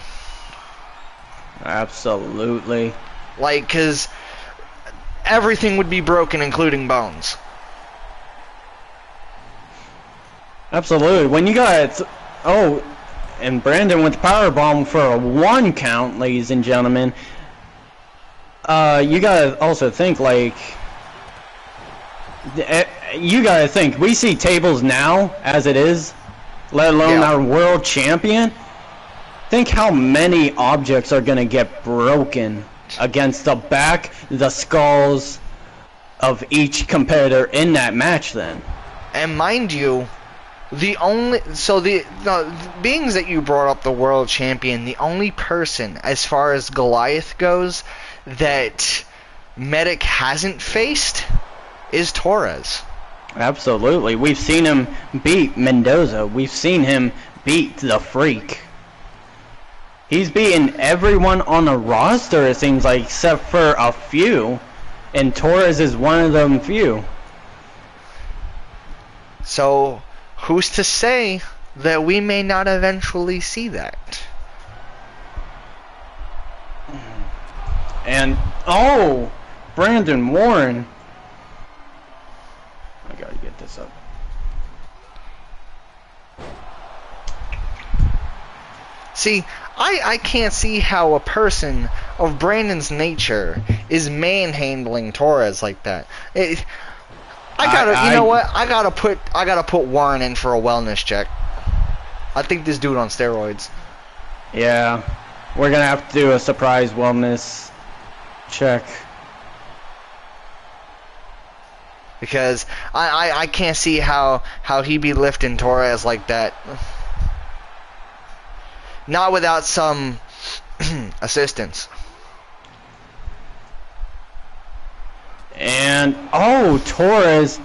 Absolutely. Like, because everything would be broken, including bones. Absolutely. When you got... and Brandon with powerbomb for a 1 count, ladies and gentlemen. You gotta also think, like... You gotta think, we see tables now, as it is, let alone our world champion. Think how many objects are gonna get broken against the back, the skulls of each competitor in that match then. And mind you, being that you brought up the world champion, the only person, as far as Goliath goes, that Medic hasn't faced is Torres. Absolutely. We've seen him beat Mendoza. We've seen him beat the Freak. He's beaten everyone on the roster, it seems like, except for a few. And Torres is one of them few. So, who's to say that we may not eventually see that? And, Brandon Warren. I gotta get this up. See, I can't see how a person of Brandon's nature is manhandling Torres like that. You know what? I gotta put Warren in for a wellness check. I think this dude on steroids. Yeah, we're gonna have to do a surprise wellness check. Because I can't see how he be lifting Torres like that. Not without some assistance. And, oh, Torres.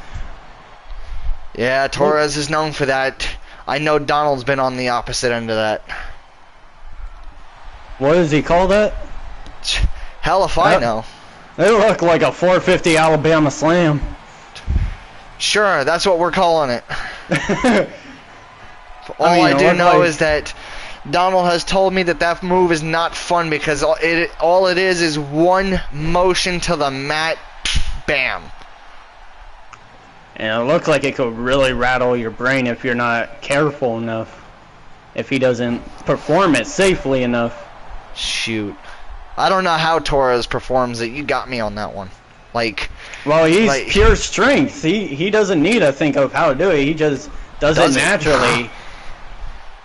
Yeah, Torres is known for that. I know Donald's been on the opposite end of that. What does he call that? Hell if I know. They look like a 450 Alabama Slam. Sure, that's what we're calling it. I do know is that Donald has told me that move is not fun because all it is one motion to the mat, bam. And it looked like it could really rattle your brain if you're not careful enough. If he doesn't perform it safely enough. Shoot. I don't know how Torres performs it. You got me on that one. Well, he's pure strength. He doesn't need to think of how to do it. He just does it naturally.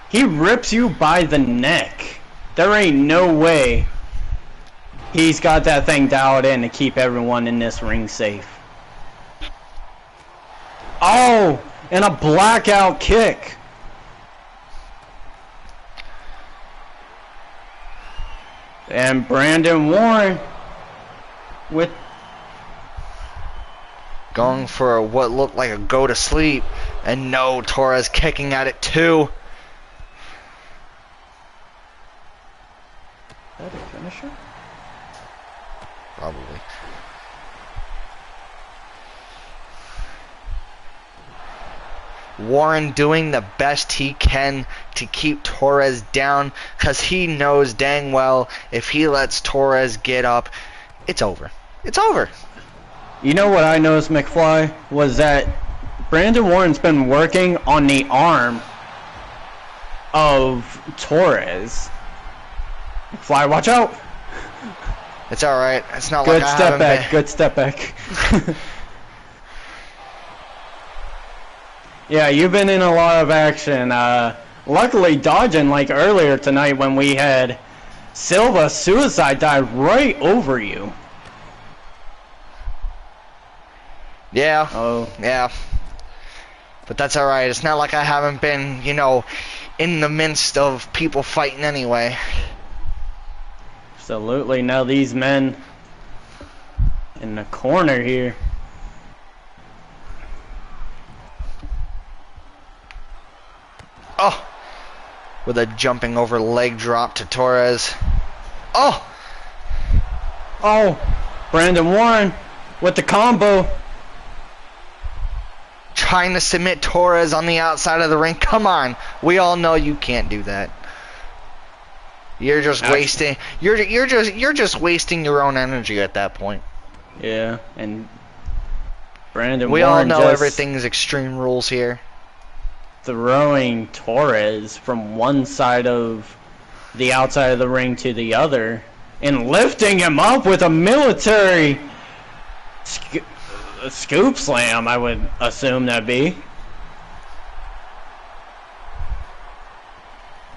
He rips you by the neck. There ain't no way he's got that thing dialed in to keep everyone in this ring safe. Oh, and a blackout kick. And Brandon Warren with going for what looked like a go to sleep, and no, Torres kicking at it too. Is that a finisher? Probably. Warren doing the best he can to keep Torres down, because he knows dang well if he lets Torres get up, it's over. It's over. You know what I noticed, McFly, was that Brandon Warren's been working on the arm of Torres. McFly, watch out! It's alright. It's not good like I step haven't back. been. Good step back. Yeah, you've been in a lot of action. Luckily dodging like earlier tonight when we had Silva suicide dive right over you. Yeah. Oh. Yeah. But that's alright. It's not like I haven't been, in the midst of people fighting anyway. Absolutely. Now these men in the corner here. Oh! With a jumping over leg drop to Torres. Oh! Oh! Brandon Warren with the combo. Trying to submit Torres on the outside of the ring. Come on. We all know you can't do that. You're just wasting you're just wasting your own energy at that point. Yeah, and Brandon We Warren all know just everything's extreme rules here. throwing Torres from one side of the outside of the ring to the other and lifting him up with a military scoop slam, I would assume that'd be.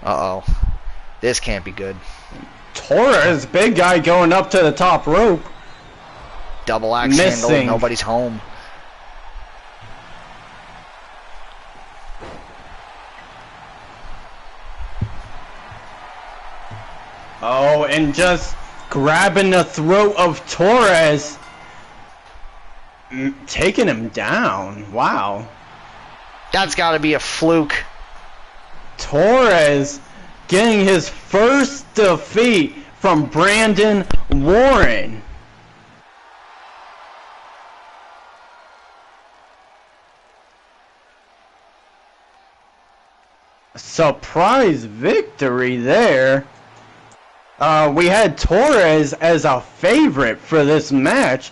Uh-oh. This can't be good. Torres, big guy going up to the top rope. Double axe handle, nobody's home. Oh, and just grabbing the throat of Torres, taking him down. Wow. That's got to be a fluke. Torres getting his first defeat from Brandon Warren. Surprise victory there. We had Torres as a favorite for this match,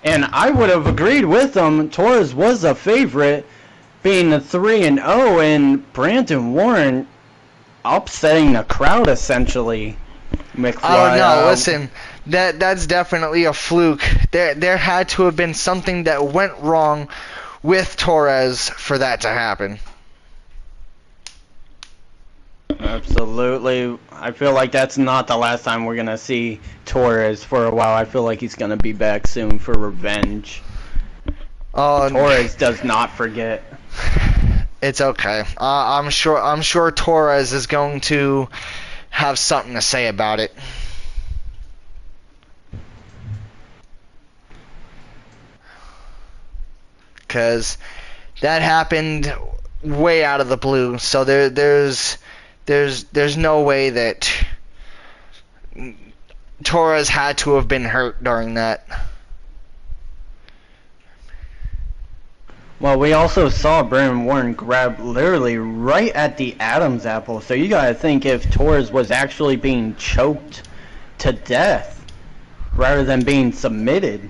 and I would have agreed with him. Torres was a favorite, being the 3-0, and Brandon Warren upsetting the crowd essentially. McFly, I don't know. Listen, that's definitely a fluke. There had to have been something that went wrong with Torres for that to happen. Absolutely. I feel like that's not the last time we're going to see Torres for a while. I feel like he's going to be back soon for revenge. Torres does not forget. It's okay. I'm sure Torres is going to have something to say about it. Because that happened way out of the blue. So there's no way that Torres had to have been hurt during that. Well, we also saw Brandon Warren grab literally right at the Adam's apple. So you gotta think if Torres was actually being choked to death rather than being submitted.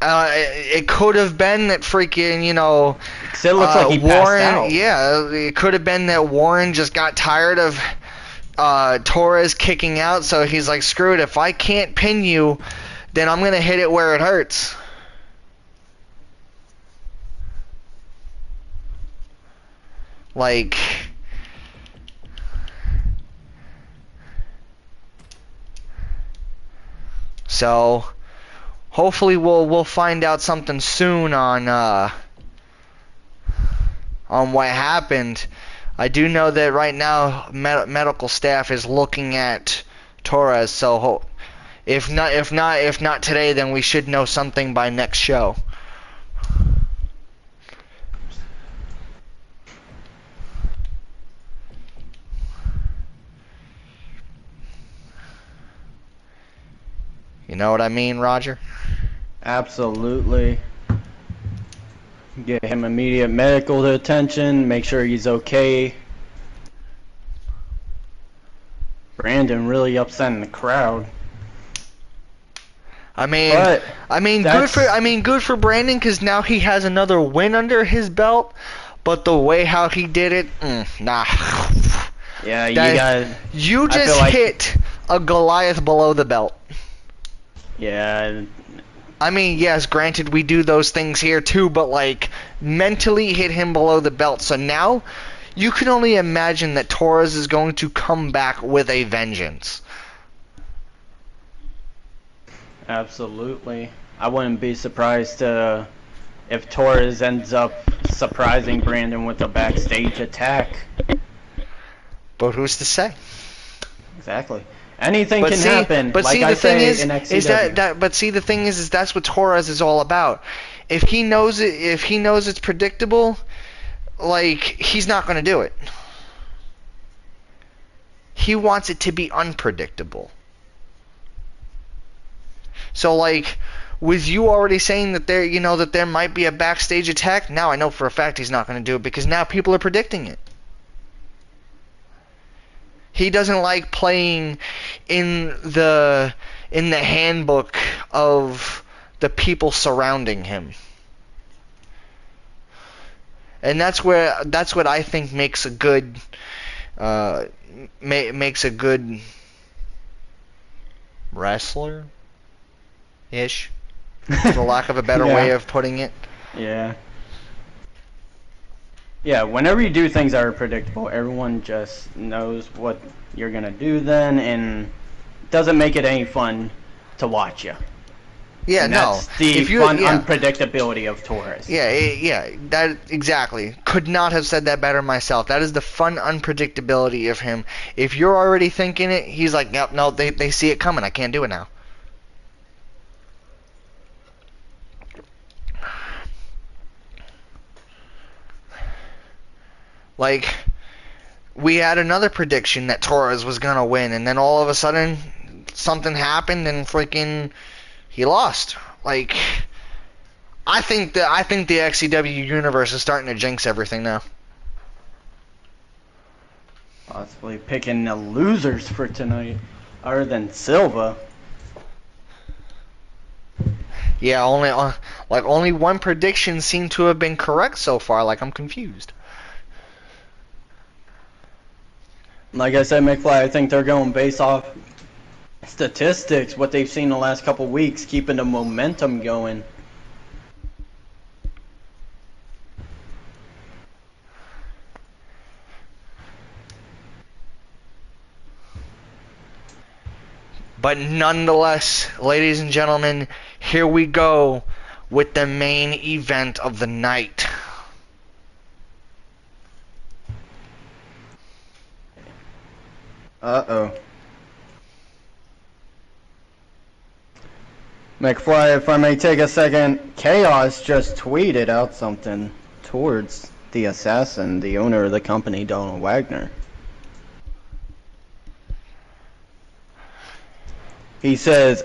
It could have been that freaking, you know, it looks like he Warren, passed out. Yeah, it could have been that Warren just got tired of Torres kicking out, so he's like, screw it, if I can't pin you, then I'm going to hit it where it hurts. Like, so hopefully we'll find out something soon on what happened. I do know that right now medical staff is looking at Torres, so if not today, then we should know something by next show. You know what I mean, Roger? Absolutely. Get him immediate medical attention, make sure he's okay. Brandon really upsetting the crowd. I mean, good for Brandon, because now he has another win under his belt. But the way how he did it, nah. Yeah, you just hit a Goliath below the belt. Yeah. I mean, yes, granted, we do those things here too, but like mentally hit him below the belt. So now you can only imagine that Torres is going to come back with a vengeance. Absolutely. I wouldn't be surprised if Torres ends up surprising Brandon with a backstage attack. But who's to say? Exactly. Anything can happen. But like see, I the thing say in XCW. But see, the thing is that's what Torres is all about. If he knows it's predictable, like, he's not going to do it. He wants it to be unpredictable. So, like, with you already saying that there might be a backstage attack, now I know for a fact he's not going to do it, because now people are predicting it. He doesn't like playing in the handbook of the people surrounding him. And that's what I think makes a good wrestler ish, for lack of a better way of putting it. Yeah. Yeah, whenever you do things that are predictable, everyone just knows what you're going to do then, and it doesn't make it any fun to watch you. Yeah, and no. That's the unpredictability of Torres. Yeah, that exactly. Could not have said that better myself. That is the fun unpredictability of him. If you're already thinking it, he's like, yep, no, they see it coming. I can't do it now. Like, we had another prediction that Torres was gonna win, and then all of a sudden something happened and freaking he lost. Like, I think the XCW universe is starting to jinx everything now. Possibly picking the losers for tonight, other than Silva. Yeah, only one prediction seemed to have been correct so far. Like, I'm confused. Like I said, McFly, I think they're going based off statistics, what they've seen the last couple weeks, keeping the momentum going. But nonetheless, ladies and gentlemen, here we go with the main event of the night. Uh-oh. McFly, if I may take a second, Chaos just tweeted out something towards the assassin, the owner of the company, Donald Wagner. He says,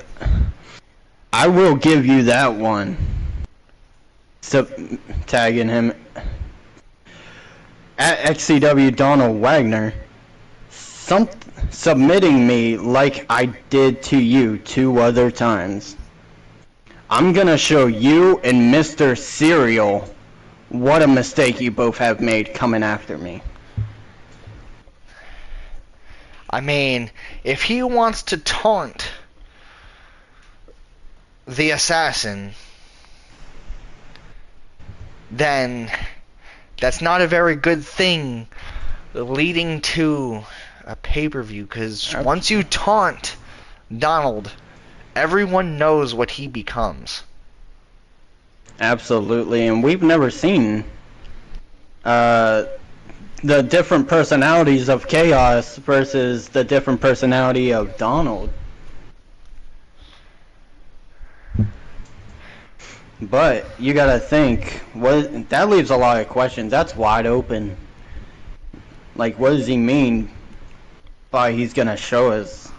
I will give you that one. Tagging him at XCW Donald Wagner. Submitting me like I did to you 2 other times. I'm gonna show you and Mr. Serial what a mistake you both have made coming after me. I mean, if he wants to taunt the assassin, then that's not a very good thing leading to a pay-per-view, because once you taunt Donald, everyone knows what he becomes. Absolutely, and we've never seen the different personalities of Chaos versus the different personality of Donald. But you gotta think, that leaves a lot of questions. That's wide open. Like, what does he mean by he's gonna show us?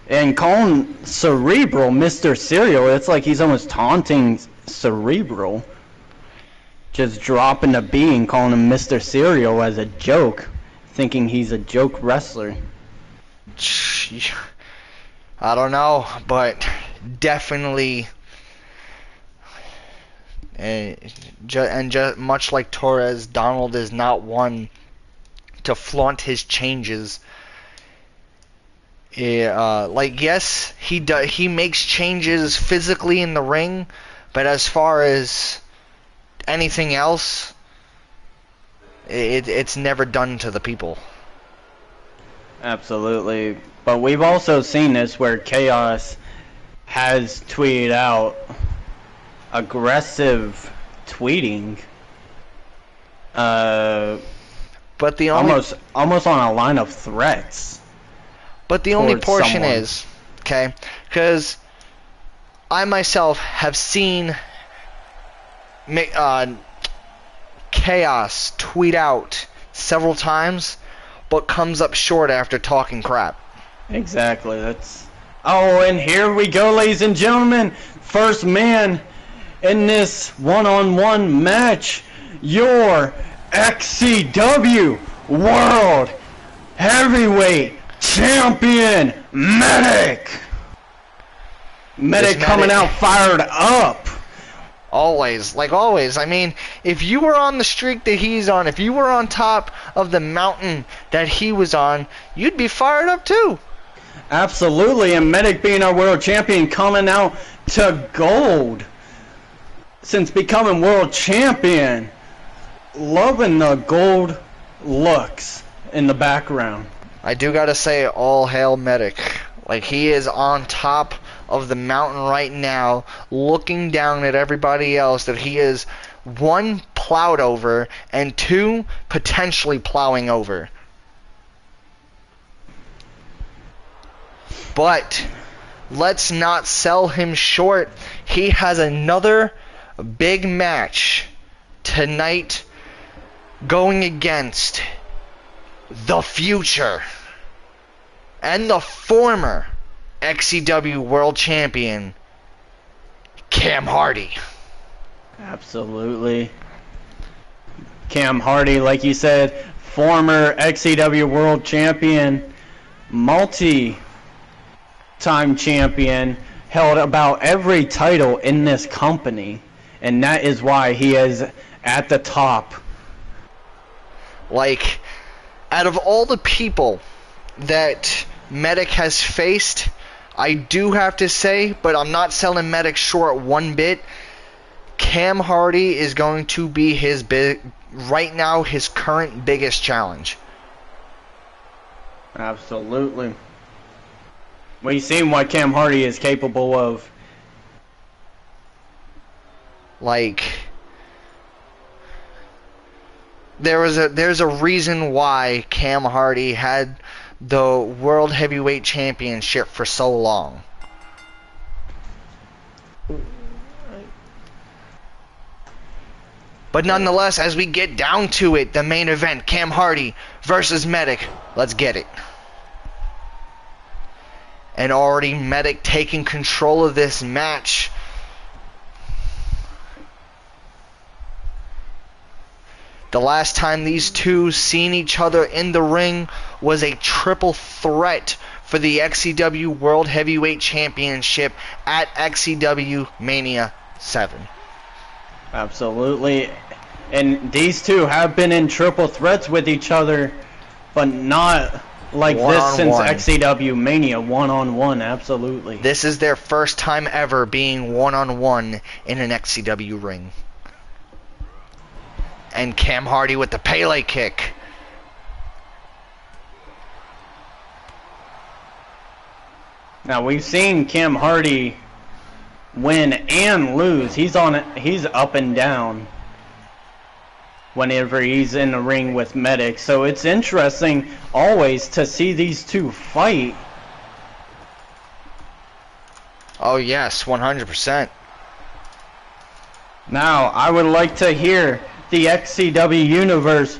And calling Cerebral Mr. Serial, it's like he's almost taunting Cerebral. Just dropping the B and calling him Mr. Serial as a joke, thinking he's a joke wrestler. I don't know, but definitely, much like Torres, Donald is not one to flaunt his changes. Like, yes, he makes changes physically in the ring, but as far as anything else, it's never done to the people. Absolutely. But we've also seen this where Chaos has tweeted out aggressive tweeting. But the almost on a line of threats. But the only portion is, okay, because I myself have seen Chaos tweet out several times, but comes up short after talking crap. Exactly. Oh, and here we go, ladies and gentlemen. First man in this one-on-one match, your XCW World Heavyweight Champion, Medic coming out fired up. Always, like always. I mean, if you were on the streak that he's on, if you were on top of the mountain that he was on, you'd be fired up too. Absolutely, and Medic being our world champion coming out to gold since becoming world champion. Loving the gold looks in the background. I do gotta say, all hail Medic. Like, he is on top of the mountain right now, looking down at everybody else that he is, 1, plowed over, and 2, potentially plowing over. But let's not sell him short. He has another big match tonight going against the future and the former XCW World Champion, Cam Hardy. Absolutely. Cam Hardy, like you said, former XCW World Champion, multi-time champion, held about every title in this company, and that is why he is at the top. Like, out of all the people that Medic has faced, I do have to say, but I'm not selling Medic short one bit, Cam Hardy is going to be his right now his current biggest challenge. Absolutely. We've seen what Cam Hardy is capable of. Like, there's a reason why Cam Hardy had the World Heavyweight Championship for so long. But nonetheless, as we get down to it, the main event, Cam Hardy versus Medic. Let's get it. And already Medic taking control of this match. The last time these two seen each other in the ring was a triple threat for the XCW World Heavyweight Championship at XCW Mania 7. Absolutely. And these two have been in triple threats with each other, but not like this since XCW Mania, one-on-one, absolutely. This is their first time ever being one-on-one in an XCW ring. And Cam Hardy with the Pele kick. Now we've seen Cam Hardy win and lose. He's up and down whenever he's in the ring with Medic. So it's interesting always to see these two fight. Oh yes, 100%. Now I would like to hear the XCW Universe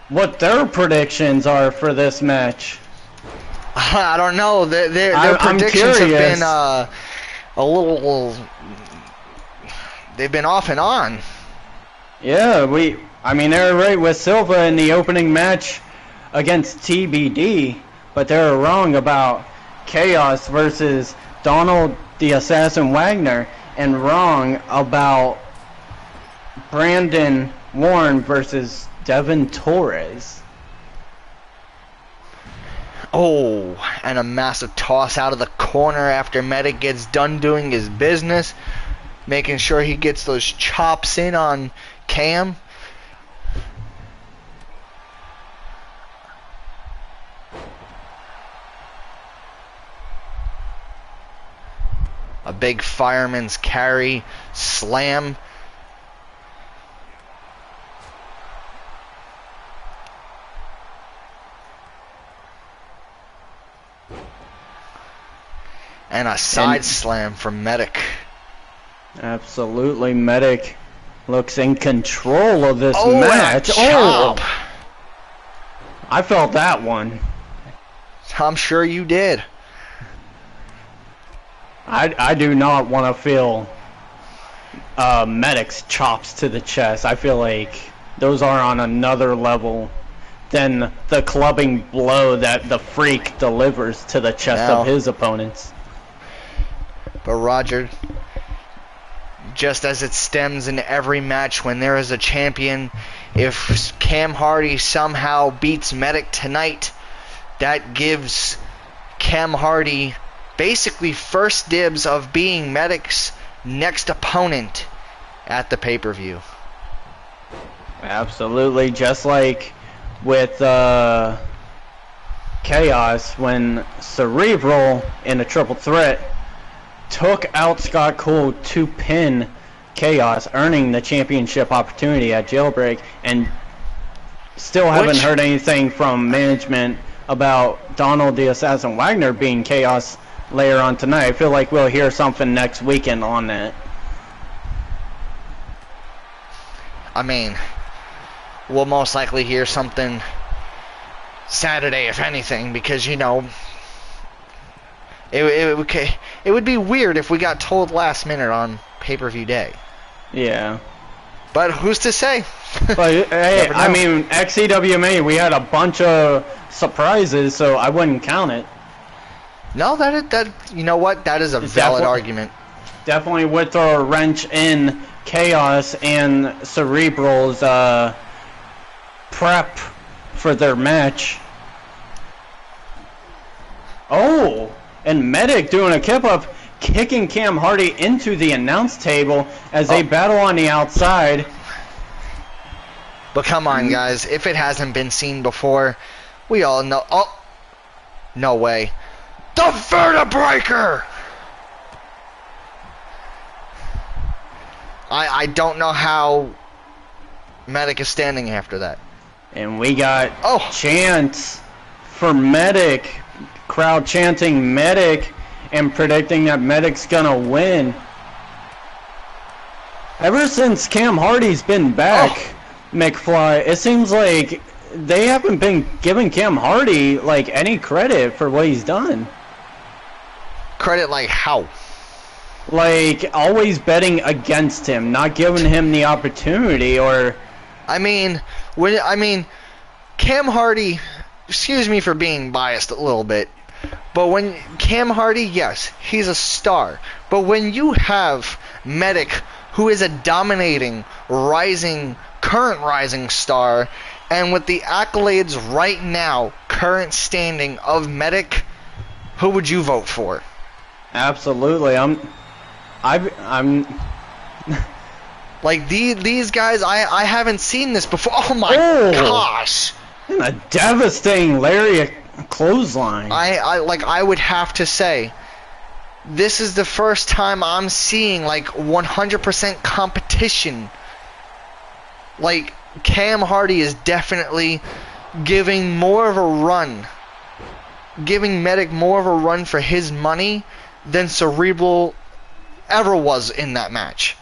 what their predictions are for this match. I don't know. Their predictions have been a little. They've been off and on. Yeah, I mean, they're right with Silva in the opening match against TBD, but they're wrong about Chaos versus Donald the Assassin Wagner, and wrong about Brandon Warren versus Devin Torres. Oh, and a massive toss out of the corner after Medic gets done doing his business, making sure he gets those chops in on Cam. A big fireman's carry slam. And a side slam from Medic. Absolutely, Medic looks in control of this match. Oh! I felt that one. I'm sure you did. I do not want to feel Medic's chops to the chest. I feel like those are on another level than the clubbing blow that the Freak delivers to the chest of his opponents. But Roger, just as it stems in every match when there is a champion, if Cam Hardy somehow beats Medic tonight, that gives Cam Hardy basically first dibs of being Medic's next opponent at the pay-per-view. Absolutely, just like with Chaos when Cerebral in a triple threat took out Scott Cole to pin Chaos, earning the championship opportunity at Jailbreak, and still haven't heard anything from management about Donald the Assassin Wagner being Chaos later on tonight. I feel like we'll hear something next weekend on that. I mean, we'll most likely hear something Saturday, if anything, because, you know, it would be weird if we got told last minute on pay-per-view day. Yeah. But who's to say? But hey, I mean, XCWMA, we had a bunch of surprises, so I wouldn't count it. No, that you know what? That is a valid argument. Definitely would throw a wrench in Chaos and Cerebral's prep for their match. Oh, and Medic doing a kip-up, kicking Cam Hardy into the announce table as they battle on the outside. But come on, guys. If it hasn't been seen before, we all know. Oh, no way. The Vertebreaker! I don't know how Medic is standing after that. And we got chants for Medic. Crowd chanting Medic and predicting that Medic's gonna win. Ever since Cam Hardy's been back, McFly, it seems like they haven't been giving Cam Hardy like any credit for what he's done. Credit like how? Like always betting against him, not giving him the opportunity. Or I mean, Cam Hardy, excuse me for being biased a little bit, but when Cam Hardy, yes, he's a star. But when you have Medic, who is a dominating, current rising star, and with the accolades right now, current standing of Medic, who would you vote for? Absolutely, I'm like these guys. I haven't seen this before. Oh my gosh! And a devastating lariat clothesline. I would have to say, this is the first time I'm seeing like 100% competition. Like Cam Hardy is definitely giving more of a run, giving Medic more of a run for his money than Cerebral ever was in that match.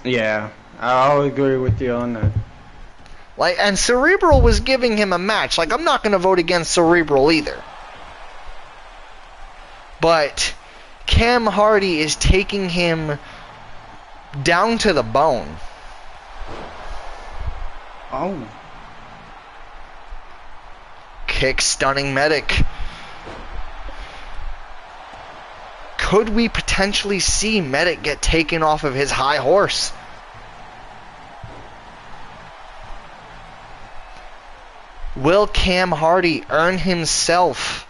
Yeah, I'll agree with you on that. Like, and Cerebral was giving him a match. Like, I'm not going to vote against Cerebral either. But Cam Hardy is taking him down to the bone. Oh. Kick stunning Medic. Could we potentially see Medic get taken off of his high horse? Will Cam Hardy earn himself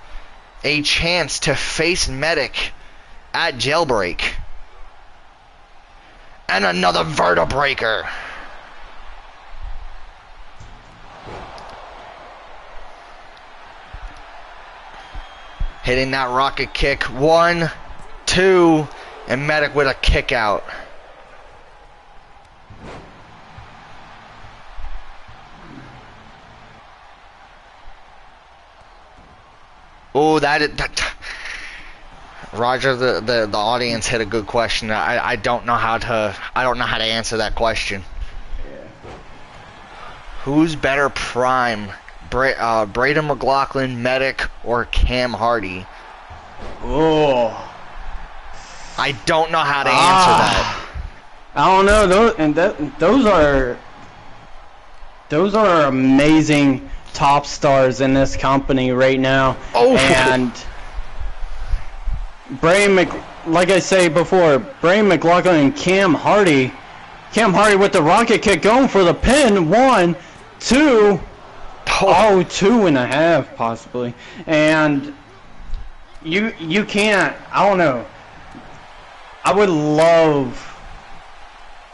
a chance to face Medic at Jailbreak? And another Vertebreaker. Hitting that rocket kick. 1, 2, and Medic with a kick out. Oh, that Roger, the audience hit a good question. I don't know how to answer that question. Yeah. Who's better prime? Braden McLaughlin, Medic, or Cam Hardy? Oh. I don't know how to answer that. I don't know. Those are amazing top stars in this company right now. Oh. And like I say before, Braden McLaughlin and Cam Hardy with the rocket kick going for the pin. 1, 2. Oh, 2.5 possibly. And you can't, I don't know. I would love,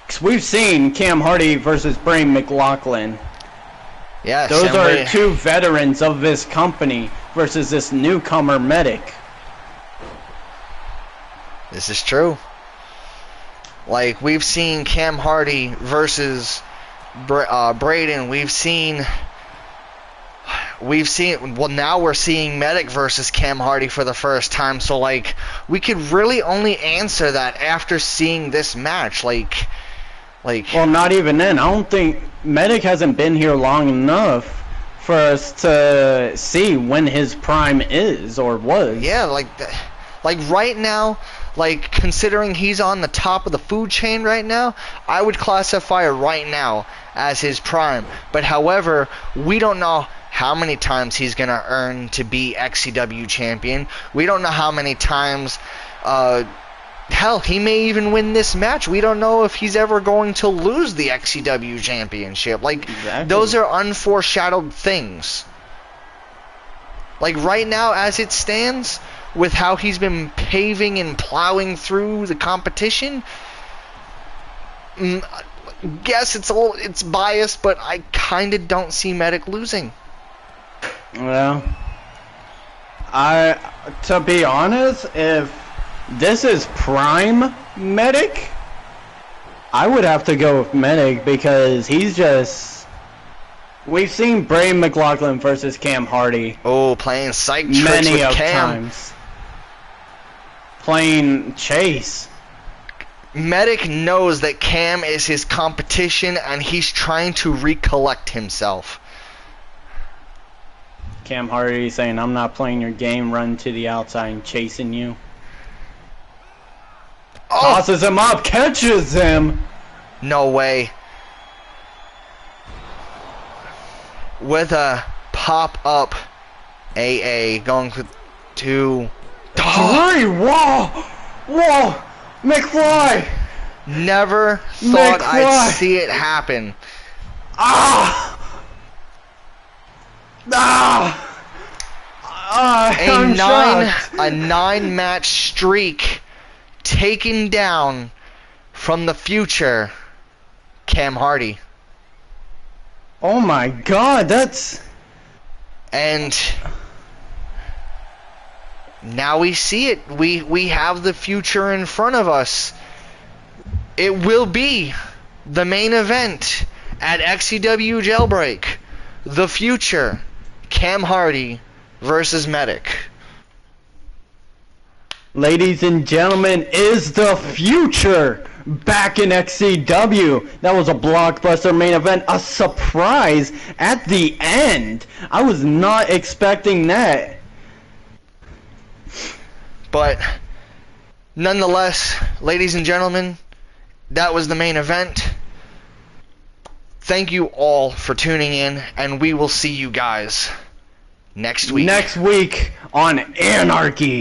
because we've seen Cam Hardy versus Braden McLaughlin. Yes. Those are two veterans of this company versus this newcomer Medic. This is true. Like, we've seen Cam Hardy versus Braden. We've seen, well, now we're seeing Medic versus Cam Hardy for the first time. So, like, we could really only answer that after seeing this match. Like, well, not even then. I don't think Medic hasn't been here long enough for us to see when his prime is or was. Yeah, like right now, like, considering he's on the top of the food chain right now, I would classify it right now as his prime. But however, we don't know how many times he's going to earn to be XCW champion. We don't know how many times, hell, he may even win this match. We don't know if he's ever going to lose the XCW championship. Like, exactly. Those are unforeshadowed things. Like, right now, as it stands, with how he's been paving and plowing through the competition, guess it's biased, but I kind of don't see Medic losing. Well, To be honest, if this is prime Medic, I would have to go with Medic because he's just... We've seen Bray McLaughlin versus Cam Hardy. Oh, playing psych tricks many with of Cam. times. Playing Chase. Medic knows that Cam is his competition and he's trying to recollect himself. Cam Hardy saying, I'm not playing your game, run to the outside and chasing you. Oh! Tosses him up, catches him. No way. With a pop-up AA going to... Three, whoa, whoa, McFly. Never thought McFly. I'd see it happen. Ah, I'm shocked. A 9-match streak taken down from the future Cam Hardy. Oh my God, that's... And now we see it. We have the future in front of us. It will be the main event at XCW Jailbreak. The future, Cam Hardy versus Medic. Ladies and gentlemen, is the future back in XCW. That was a blockbuster main event, a surprise at the end. I was not expecting that. But nonetheless, ladies and gentlemen, that was the main event. Thank you all for tuning in, and we will see you guys next week. Next week on Anarchy.